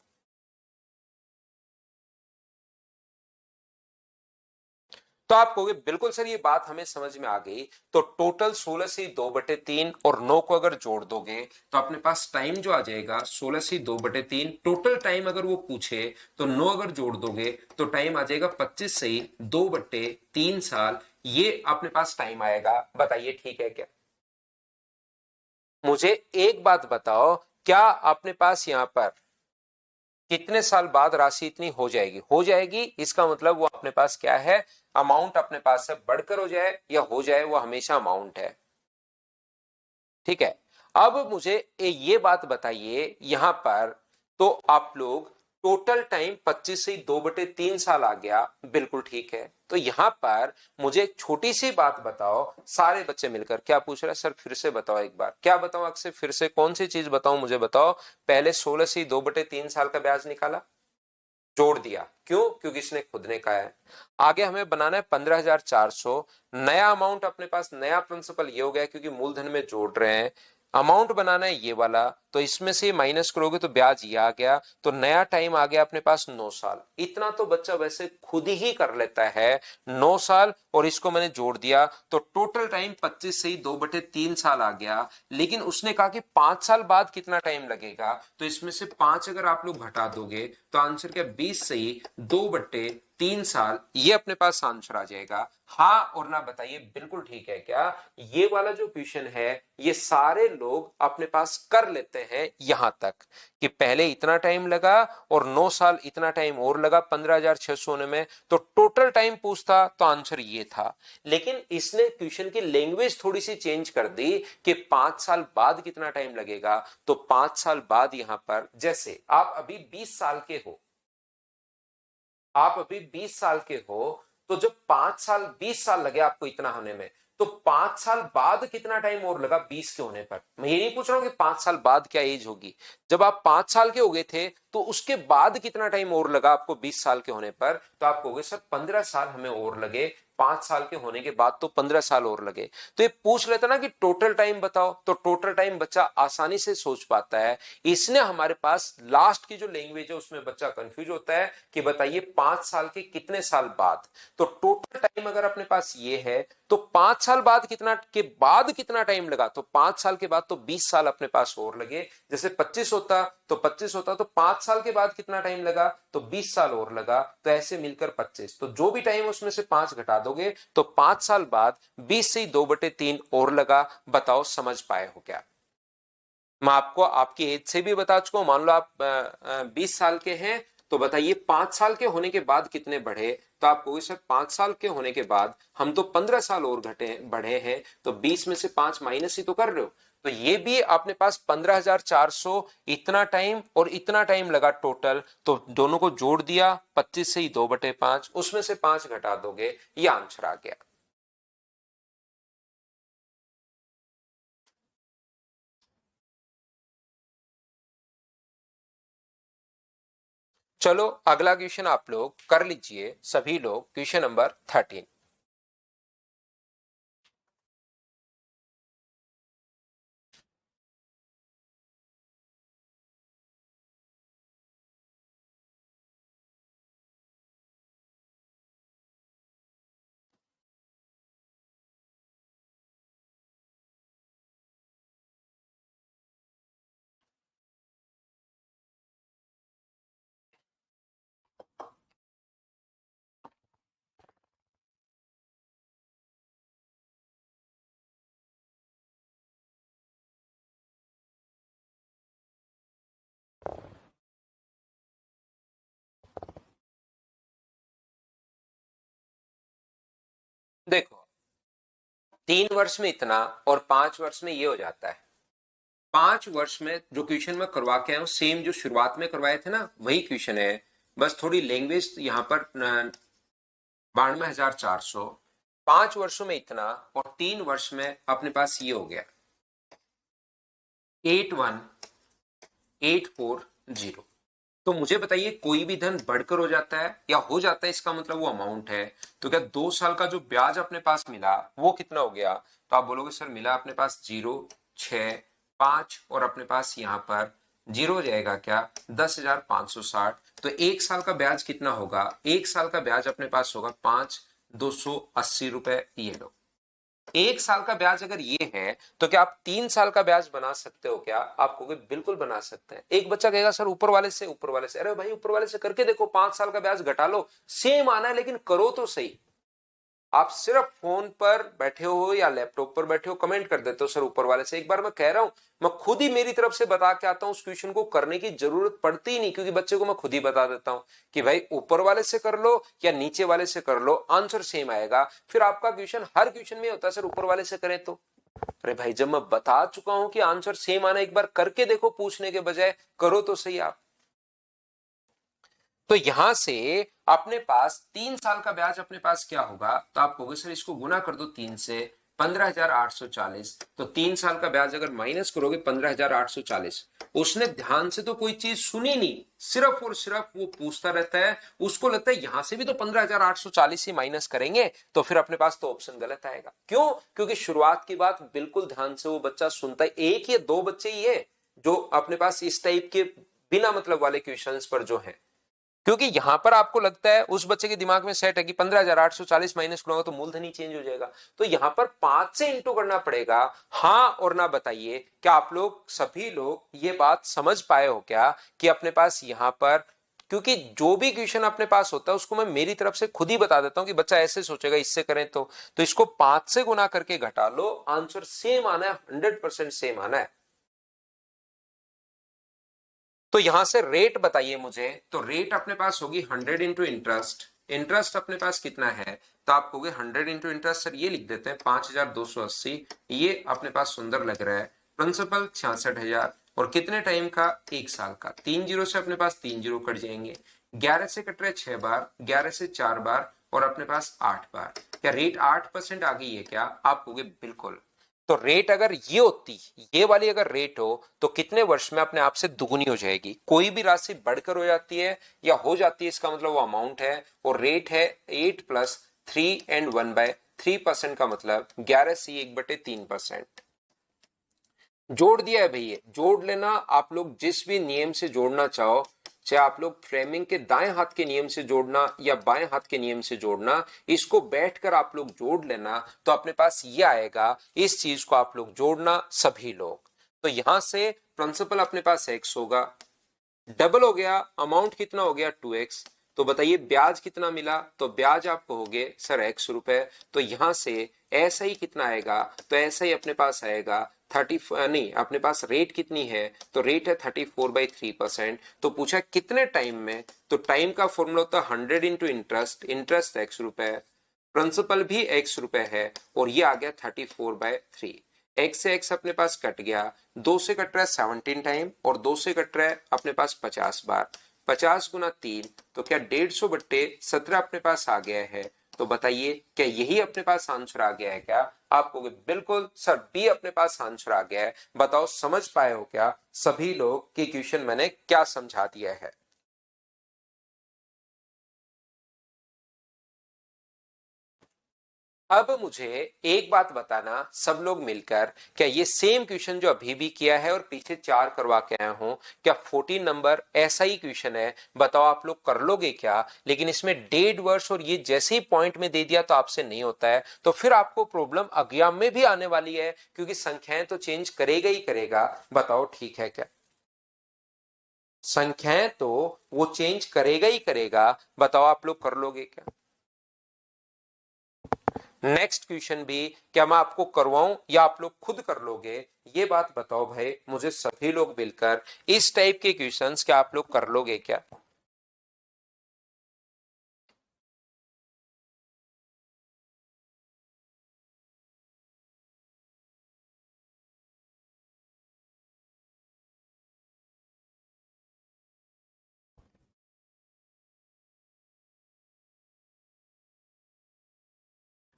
तो आप कहोगे बिल्कुल सर ये बात हमें समझ में आ गई। तो टोटल 16/2/3 और 9 को अगर जोड़ दोगे तो अपने पास टाइम जो आ जाएगा 16/2/3। टोटल टाइम अगर वो पूछे तो 9 अगर जोड़ दोगे तो टाइम आ जाएगा 25/2/3 साल। ये अपने पास टाइम आएगा। बताइए ठीक है क्या? मुझे एक बात बताओ, क्या अपने पास यहां पर कितने साल बाद राशि इतनी हो जाएगी? हो जाएगी, इसका मतलब वो अपने पास क्या है? अमाउंट अपने पास से बढ़कर हो जाए या हो जाए वो हमेशा अमाउंट है। ठीक है। अब मुझे ये बात बताइए यहां पर, तो आप लोग टोटल टाइम 25/2/3 साल आ गया, बिल्कुल ठीक है। तो यहां पर मुझे एक छोटी सी बात बताओ, सारे बच्चे मिलकर क्या पूछ रहे हैं? सर फिर से बताओ एक बार, क्या बताओ अक्सर, फिर से कौन सी चीज बताओ मुझे बताओ। पहले 16/2/3 साल का ब्याज निकाला, जोड़ दिया, क्यों? क्योंकि इसने खुद ने कहा है। आगे हमें बनाना है 15,400, नया अमाउंट अपने पास, नया प्रिंसिपल ये हो गया क्योंकि मूलधन में जोड़ रहे हैं। अमाउंट बनाना है ये वाला, तो इसमें से माइनस करोगे तो ब्याज ये आ गया, तो नया टाइम आ गया अपने पास 9 साल। इतना तो बच्चा वैसे खुद ही कर लेता है, 9 साल, और इसको मैंने जोड़ दिया तो टोटल टाइम 25/2/3 साल आ गया। लेकिन उसने कहा कि 5 साल बाद कितना टाइम लगेगा, तो इसमें से 5 अगर आप लोग घटा दोगे तो आंसर क्या? 20/2/3 साल, ये अपने पास आंसर आ जाएगा। हाँ और ना बताइए बिल्कुल ठीक है क्या? ये वाला जो क्वेश्चन है ये सारे लोग अपने पास कर लेते हैं यहां तक कि पहले इतना टाइम लगा और 9 साल इतना टाइम और लगा 15,600 होने में, तो टोटल टाइम पूछता तो आंसर ये था। लेकिन इसने क्वेश्चन की लैंग्वेज थोड़ी सी चेंज कर दी कि 5 साल बाद कितना टाइम लगेगा। तो 5 साल बाद यहां पर, जैसे आप अभी 20 साल के हो, आप अभी 20 साल के हो, तो जब 5 साल 20 साल लगे आपको इतना होने में, तो 5 साल बाद कितना टाइम और लगा 20 के होने पर? मैं ये नहीं पूछ रहा हूं कि 5 साल बाद क्या एज होगी। जब आप 5 साल के हो गए थे तो उसके बाद कितना टाइम और लगा आपको 20 साल के होने पर? तो आप कहोगे सर 15 साल हमें और लगे, 5 साल के होने के बाद तो 15 साल और लगे। तो ये पूछ लेता ना कि टोटल टाइम बताओ, तो टोटल टाइम बच्चा आसानी से सोच पाता है। इसने हमारे पास लास्ट की जो लैंग्वेज है उसमें बच्चा कंफ्यूज होता है कि बताइए 5 साल के कितने साल बाद। तो टोटल टाइम अगर अपने पास ये है तो 5 साल बाद कितना टाइम लगा, तो 5 साल के बाद तो 20 साल अपने पास और लगे। जैसे 25 होता तो 5 साल के बाद कितना टाइम लगा, तो 20 साल और लगा, तो ऐसे मिलकर 25। तो जो भी टाइम उसमें से 5 घटा दोगे तो 5 साल बाद 20/2/3 और लगा। बताओ समझ पाए हो क्या? मैं आपको आपकी एज से भी बता चुका हूं। मान लो आप 20 साल के हैं, तो बताइए 5 साल के होने के बाद कितने बढ़े। तो आप कहोगे सर 5 साल के होने के बाद हम तो 15 साल और घटे बढ़े हैं, तो 20 में से 5 माइनस ही तो कर रहे हो। तो ये भी अपने पास 15,400 इतना टाइम और इतना टाइम लगा टोटल, तो दोनों को जोड़ दिया 25/2/5, उसमें से 5 घटा दोगे, ये आंसर आ गया। चलो अगला क्वेश्चन आप लोग कर लीजिए सभी लोग, क्वेश्चन नंबर 13। देखो 3 वर्ष में इतना और 5 वर्ष में ये हो जाता है। 5 वर्ष में जो क्वेश्चन मैं करवा के आया हूं सेम जो शुरुआत में करवाए थे ना वही क्वेश्चन है, बस थोड़ी लैंग्वेज यहाँ पर 92,400। 5 वर्षों में इतना और 3 वर्ष में अपने पास ये हो गया 81,840। तो मुझे बताइए कोई भी धन बढ़कर हो जाता है या हो जाता है, इसका मतलब वो अमाउंट है। तो क्या 2 साल का जो ब्याज अपने पास मिला वो कितना हो गया? तो आप बोलोगे सर मिला अपने पास 0, 6, 5 और अपने पास यहाँ पर 0 हो जाएगा क्या 10,560। तो 1 साल का ब्याज कितना होगा? 1 साल का ब्याज अपने पास होगा 5,280 रुपए। ये लो 1 साल का ब्याज अगर ये है तो क्या आप 3 साल का ब्याज बना सकते हो क्या? आप कहोगे बिल्कुल बना सकते हैं। एक बच्चा कहेगा सर ऊपर वाले से, ऊपर वाले से। अरे भाई ऊपर वाले से करके देखो, 5 साल का ब्याज घटा लो, सेम आना है, लेकिन करो तो सही। आप सिर्फ फोन पर बैठे हो या लैपटॉप पर बैठे हो कमेंट कर देते हो सर ऊपर वाले से। एक बार मैं कह रहा हूं, मैं खुद ही मेरी तरफ से बता के आता हूं, उस क्वेश्चन को करने की जरूरत पड़ती ही नहीं, क्योंकि बच्चे को मैं खुद ही बता देता हूं कि भाई ऊपर वाले से कर लो या नीचे वाले से कर लो, आंसर सेम आएगा। फिर आपका क्वेश्चन हर क्वेश्चन में होता है सर ऊपर वाले से करें तो। अरे भाई जब मैं बता चुका हूं कि आंसर सेम आना, एक बार करके देखो, पूछने के बजाय करो तो सही आप। तो यहां से अपने पास 3 साल का ब्याज अपने पास क्या होगा? तो आप कहोगे सर इसको गुना कर दो 3 से, 15,840। तो 3 साल का ब्याज अगर माइनस करोगे 15,840। उसने ध्यान से तो कोई चीज सुनी नहीं, सिर्फ और सिर्फ वो पूछता रहता है, उसको लगता है यहां से भी तो 15,840 ही माइनस करेंगे, तो फिर अपने पास तो ऑप्शन गलत आएगा। क्यों? क्योंकि शुरुआत की बात बिल्कुल ध्यान से वो बच्चा सुनता है। एक या दो बच्चे ही है जो अपने पास इस टाइप के बिना मतलब वाले क्वेश्चंस पर जो है, क्योंकि यहां पर आपको लगता है उस बच्चे के दिमाग में सेट है कि 15,840 माइनस करूंगा तो मूलधन ही चेंज हो जाएगा। तो यहां पर 5 से इंटू करना पड़ेगा। हाँ और ना बताइए, क्या आप लोग सभी लोग ये बात समझ पाए हो क्या कि अपने पास यहां पर, क्योंकि जो भी क्वेश्चन अपने पास होता है उसको मैं मेरी तरफ से खुद ही बता देता हूं कि बच्चा ऐसे सोचेगा, इससे करें तो इसको 5 से गुना करके घटा लो, आंसर सेम आना है, 100% सेम आना है। तो यहां से रेट बताइए मुझे। तो रेट अपने पास होगी 100 इंटू इंटरेस्ट। इंटरेस्ट अपने पास कितना है? तो आप कहोगे 100 इंटू इंटरेस्ट, सर ये लिख देते हैं 5,280। ये अपने पास सुंदर लग रहा है। प्रिंसिपल 66,000 और कितने टाइम का? 1 साल का। 3 जीरो से अपने पास 3 जीरो कट जाएंगे। 11 से कट रहे 6 बार, 11 से 4 बार और अपने पास 8 बार। क्या रेट 8% आ गई है क्या? आप कहोगे बिल्कुल। तो रेट अगर ये होती, ये वाली अगर रेट हो तो कितने वर्ष में अपने आप से दुगुनी हो जाएगी? कोई भी राशि बढ़कर हो जाती है या हो जाती है, इसका मतलब वो अमाउंट है। और रेट है 8+3 and 1/3% का मतलब 11C1/3%। जोड़ दिया है भैया, जोड़ लेना आप लोग जिस भी नियम से जोड़ना चाहो, चाहे आप लोग फ्रेमिंग के दाएं हाथ के नियम से जोड़ना या बाएं हाथ के नियम से जोड़ना, इसको बैठकर आप लोग जोड़ लेना तो अपने पास ये आएगा। इस चीज को आप लोग जोड़ना सभी लोग। तो यहां से प्रिंसिपल अपने पास x होगा, डबल हो गया, अमाउंट कितना हो गया 2x। तो बताइए ब्याज कितना मिला? तो ब्याज आप कहोगे सर x रुपए। तो यहां से ऐसा ही कितना आएगा? तो ऐसा ही अपने पास आएगा 30, नहीं अपने पास रेट कितनी है? तो रेट है 34/3%। तो पूछा कितने टाइम में? तो टाइम का फॉर्मूला होता है 100 इंटू इंटरेस्ट, इंटरेस्ट x रुपए, प्रिंसिपल भी x रुपए है और ये आ गया 34/3। x से x अपने पास कट गया, 2 से कट रहा है 17 टाइम और 2 से कट रहा है अपने पास 50 बार। 50 गुना 3 तो क्या 150/17 अपने पास आ गया है। तो बताइए क्या यही अपने पास आंसर आ गया है क्या? आप कहोगे बिल्कुल सर बी अपने पास आंसर आ गया है। बताओ समझ पाए हो क्या सभी लोग कि क्वेश्चन मैंने क्या समझा दिया है? अब मुझे एक बात बताना सब लोग मिलकर, क्या ये सेम क्वेश्चन जो अभी भी किया है और पीछे 4 करवा के आया हूं, क्या 14 नंबर ऐसा ही क्वेश्चन है? बताओ आप लोग कर लोगे क्या? लेकिन इसमें डेड वर्ड्स और ये जैसे ही पॉइंट में दे दिया तो आपसे नहीं होता है, तो फिर आपको प्रॉब्लम एग्जाम में भी आने वाली है, क्योंकि संख्याएं तो चेंज करेगा ही करेगा। बताओ ठीक है क्या? संख्याएं तो वो चेंज करेगा ही करेगा। बताओ आप लोग कर लोगे क्या? नेक्स्ट क्वेश्चन भी क्या मैं आपको करवाऊं या आप लोग खुद कर लोगे? ये बात बताओ भाई मुझे सभी लोग मिलकर। इस टाइप के क्वेश्चंस क्या आप लोग कर लोगे क्या?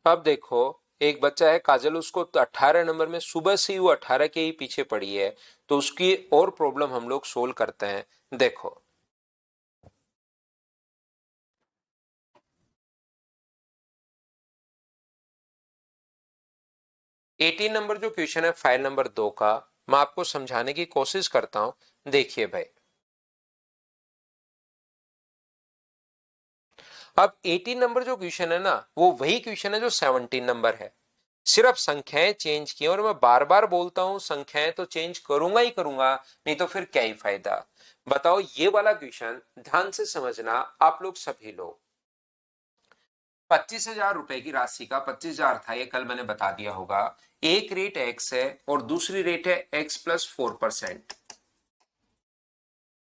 अब देखो, एक बच्चा है काजल, उसको तो 18 नंबर में सुबह से ही वो 18 के ही पीछे पड़ी है, तो उसकी और प्रॉब्लम हम लोग सोल्व करते हैं। देखो, 18 नंबर जो क्वेश्चन है फाइल नंबर 2 का, मैं आपको समझाने की कोशिश करता हूं। देखिए भाई, अब 18 नंबर जो क्वेश्चन है ना, वो वही क्वेश्चन है जो 17 नंबर है। सिर्फ संख्याएं चेंज की, और मैं बार बार बोलता हूं संख्याएं तो चेंज करूंगा ही करूंगा, नहीं तो फिर क्या ही फायदा। बताओ ये वाला क्वेश्चन ध्यान से समझना आप लोग सभी लोग। 25,000 रुपए की राशि का 25,000 था, ये कल मैंने बता दिया होगा। एक रेट एक्स है और दूसरी रेट है एक्स प्लस 4%।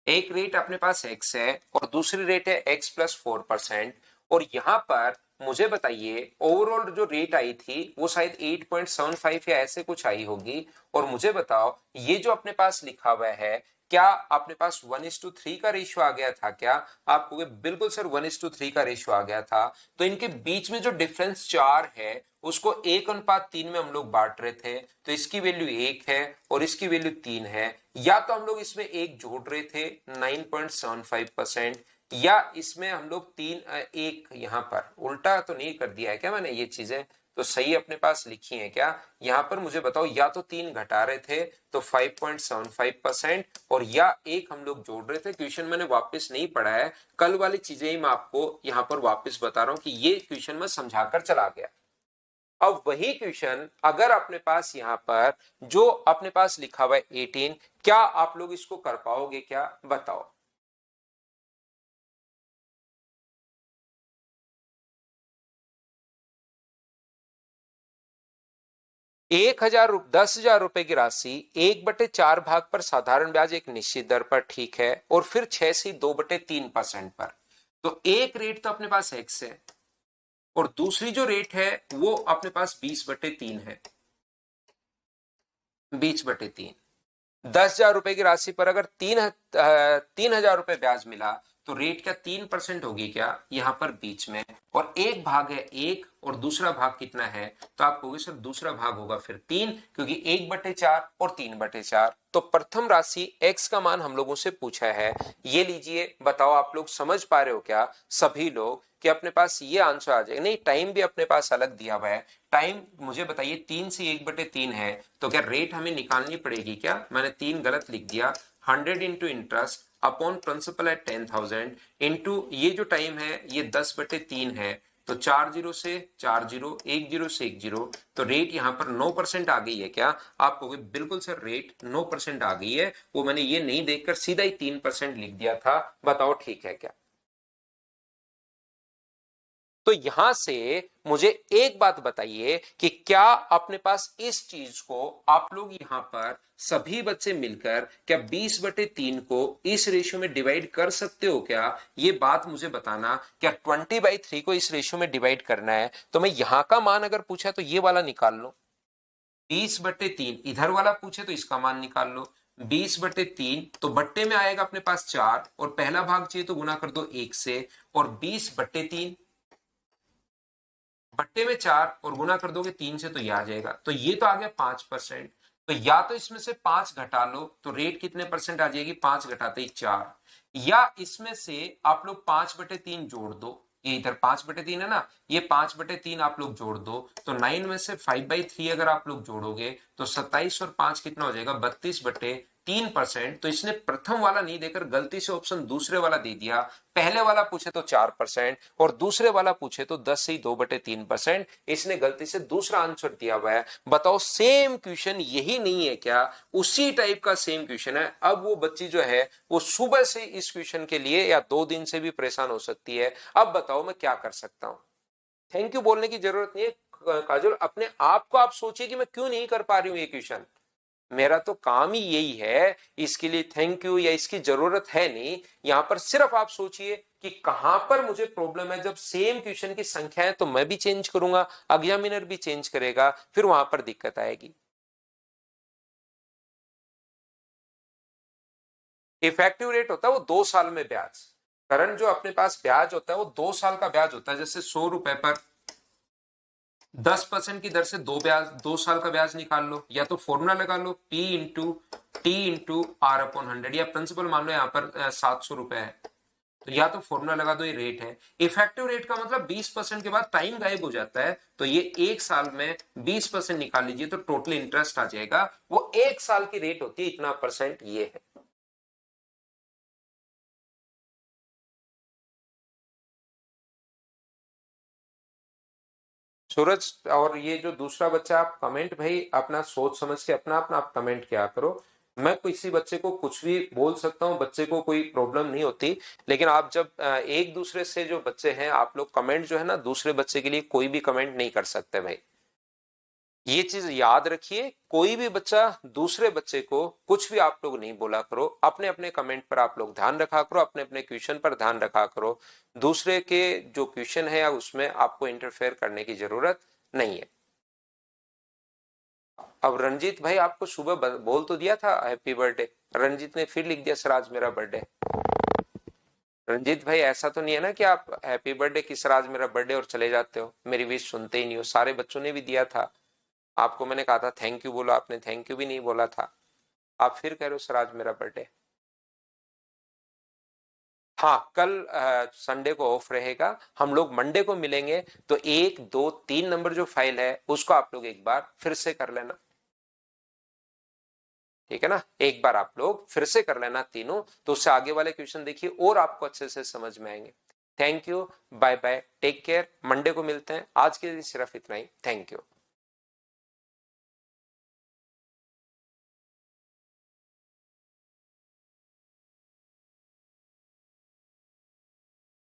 एक रेट अपने पास एक्स है और दूसरी रेट है एक्स प्लस 4%। और यहां पर मुझे बताइए ओवरऑल जो रेट आई थी वो शायद 8.75 या ऐसे कुछ आई होगी। और मुझे बताओ ये जो अपने पास लिखा हुआ है, क्या अपने पास 1:3 का रेशियो आ गया था क्या? आपको बिल्कुल सर 1:3 का रेशियो आ गया था। तो इनके बीच में जो डिफरेंस 4 है उसको 1:3 में हम लोग बांट रहे थे, तो इसकी वैल्यू 1 है और इसकी वैल्यू 3 है। या तो हम लोग इसमें एक जोड़ रहे थे 9.75%, या इसमें हम लोग तीन एक यहां पर उल्टा तो नहीं कर दिया है क्या मैंने? ये चीजें तो सही अपने पास लिखी है क्या? यहां पर मुझे बताओ, या तो 3 घटा रहे थे तो 5.75%, और या एक हम लोग जोड़ रहे थे। क्वेश्चन मैंने वापस नहीं पढ़ा है, कल वाली चीजें ही मैं आपको यहां पर वापस बता रहा हूं कि ये क्वेश्चन मैं समझाकर चला गया। अब वही क्वेश्चन अगर अपने पास यहां पर जो अपने पास लिखा हुआ है 18, क्या आप लोग इसको कर पाओगे क्या? बताओ। 10,000 रुपए की राशि 1/4 भाग पर साधारण ब्याज एक निश्चित दर पर, ठीक है, और फिर 6 से 2/3% पर। तो एक रेट तो अपने पास एक्स है और दूसरी जो रेट है वो अपने पास 20/3 है। 20/3, 10,000 रुपए की राशि पर अगर 3,000 रुपए ब्याज मिला तो रेट क्या 3% होगी क्या यहां पर बीच में? और एक भाग है एक और दूसरा भाग कितना है? तो आप कहोगे सर दूसरा भाग होगा फिर 3, क्योंकि 1/4 और 3/4। तो प्रथम राशि x का मान हम लोगों से पूछा है, ये लीजिए। बताओ आप लोग समझ पा रहे हो क्या सभी लोग कि अपने पास ये आंसर आ जाएगा? नहीं, टाइम भी अपने पास अलग दिया हुआ है। टाइम मुझे बताइए 3 से 1/3 है, तो क्या रेट हमें निकालनी पड़ेगी क्या? मैंने 3 गलत लिख दिया। 100 into interest upon principal at 10,000 into ये जो टाइम है ये 10/3 है। तो 4 जीरो से 4 जीरो, 1 जीरो से 1 जीरो, तो रेट यहां पर 9% आ गई है क्या? आप कहोगे बिल्कुल सर रेट 9% आ गई है, वो मैंने ये नहीं देखकर सीधा ही 3% लिख दिया था। बताओ ठीक है क्या? तो यहां से मुझे एक बात बताइए कि क्या अपने पास इस चीज को आप लोग यहां पर सभी बच्चे मिलकर क्या 20/3 को इस रेशियो में डिवाइड कर सकते हो क्या? ये बात मुझे बताना। क्या 20/3 को इस रेशियो में डिवाइड करना है तो मैं यहां का मान अगर पूछा तो ये वाला निकाल लो। 20/3 इधर वाला पूछे तो इसका मान निकाल लो। 20/3 तो बट्टे में आएगा अपने पास 4, और पहला भाग चाहिए तो गुना कर दो 1 से, और 20/3 बट्टे में 4 और गुना कर दोगे 3 से तो ये आ जाएगा। तो ये तो आ गया 5%। तो या तो इसमें से 5 घटा लो तो रेट कितने परसेंट आ जाएगी? 5 घटाते ही 4। या इसमें से आप लोग 5/3 जोड़ दो, ये इधर 5/3 है ना, ये 5/3 आप लोग जोड़ दो तो 9 में से 5/3 अगर आप लोग जोड़ोगे तो 27 और 5 कितना हो जाएगा, 32/3%। तो इसने प्रथम वाला नहीं देकर गलती से ऑप्शन दूसरे वाला दे दिया। पहले वाला पूछे तो 4% और दूसरे वाला पूछे तो 10 से 2/3%। इसने गलती से दूसरा आंसर दिया हुआ है। बताओ सेम क्वेश्चन यही नहीं है क्या? उसी टाइप का सेम क्वेश्चन है। अब वो बच्ची जो है वो सुबह से इस क्वेश्चन के लिए या 2 दिन से भी परेशान हो सकती है। अब बताओ मैं क्या कर सकता हूं? थैंक यू बोलने की जरूरत नहीं है काजल, अपने आप को आप सोचिए कि मैं क्यों नहीं कर पा रही हूं ये क्वेश्चन। मेरा तो काम ही यही है, इसके लिए थैंक यू या इसकी जरूरत है नहीं। यहां पर सिर्फ आप सोचिए कि कहां पर मुझे प्रॉब्लम है। जब सेम क्वेश्चन की संख्या है तो मैं भी चेंज करूंगा, एग्जामिनर भी चेंज करेगा, फिर वहां पर दिक्कत आएगी। इफेक्टिव रेट होता है वो 2 साल में ब्याज। करंट जो अपने पास ब्याज होता है वो 2 साल का ब्याज होता है। जैसे 100 रुपए पर 10% की दर से 2 साल का ब्याज निकाल लो, या तो फॉर्मूला लगा लो P/T/R/100, या प्रिंसिपल मान लो यहाँ पर 700 रुपए है तो या तो फॉर्मूला लगा दो, ये रेट है। इफेक्टिव रेट का मतलब 20% के बाद टाइम गायब हो जाता है, तो ये 1 साल में 20% निकाल लीजिए तो टोटल इंटरेस्ट आ जाएगा। वो 1 साल की रेट होती है, इतना परसेंट ये है। सूरज, और ये जो दूसरा बच्चा, आप कमेंट भाई अपना सोच समझ के अपना अपना आप कमेंट किया करो। मैं किसी बच्चे को कुछ भी बोल सकता हूँ, बच्चे को कोई प्रॉब्लम नहीं होती। लेकिन आप जब एक दूसरे से जो बच्चे हैं, आप लोग कमेंट जो है ना, दूसरे बच्चे के लिए कोई भी कमेंट नहीं कर सकते भाई। ये चीज याद रखिए, कोई भी बच्चा दूसरे बच्चे को कुछ भी आप लोग नहीं बोला करो। अपने अपने कमेंट पर आप लोग ध्यान रखा करो, अपने अपने क्वेश्चन पर ध्यान रखा करो। दूसरे के जो क्वेश्चन है उसमें आपको इंटरफेयर करने की जरूरत नहीं है। अब रंजीत भाई आपको सुबह बोल तो दिया था हैप्पी बर्थडे, रंजीत ने फिर लिख दिया सर आज मेरा बर्थडे। रंजीत भाई ऐसा तो नहीं है ना कि आप हैप्पी बर्थडे किस आज मेरा बर्थडे और चले जाते हो, मेरी विश सुनते ही नहीं हो। सारे बच्चों ने भी दिया था। आपको मैंने कहा था थैंक यू बोलो, आपने थैंक यू भी नहीं बोला था। आप फिर कह रहे हो सर आज मेरा बर्थडे। हाँ, कल संडे को ऑफ रहेगा, हम लोग मंडे को मिलेंगे। तो 1 2 3 नंबर जो फाइल है उसको आप लोग एक बार फिर से कर लेना, ठीक है ना? एक बार आप लोग फिर से कर लेना तीनों, तो उससे आगे वाले क्वेश्चन देखिए और आपको अच्छे से समझ में आएंगे। Thank you, bye bye, take care, Monday को मिलते हैं। आज के लिए सिर्फ इतना ही, थैंक यू।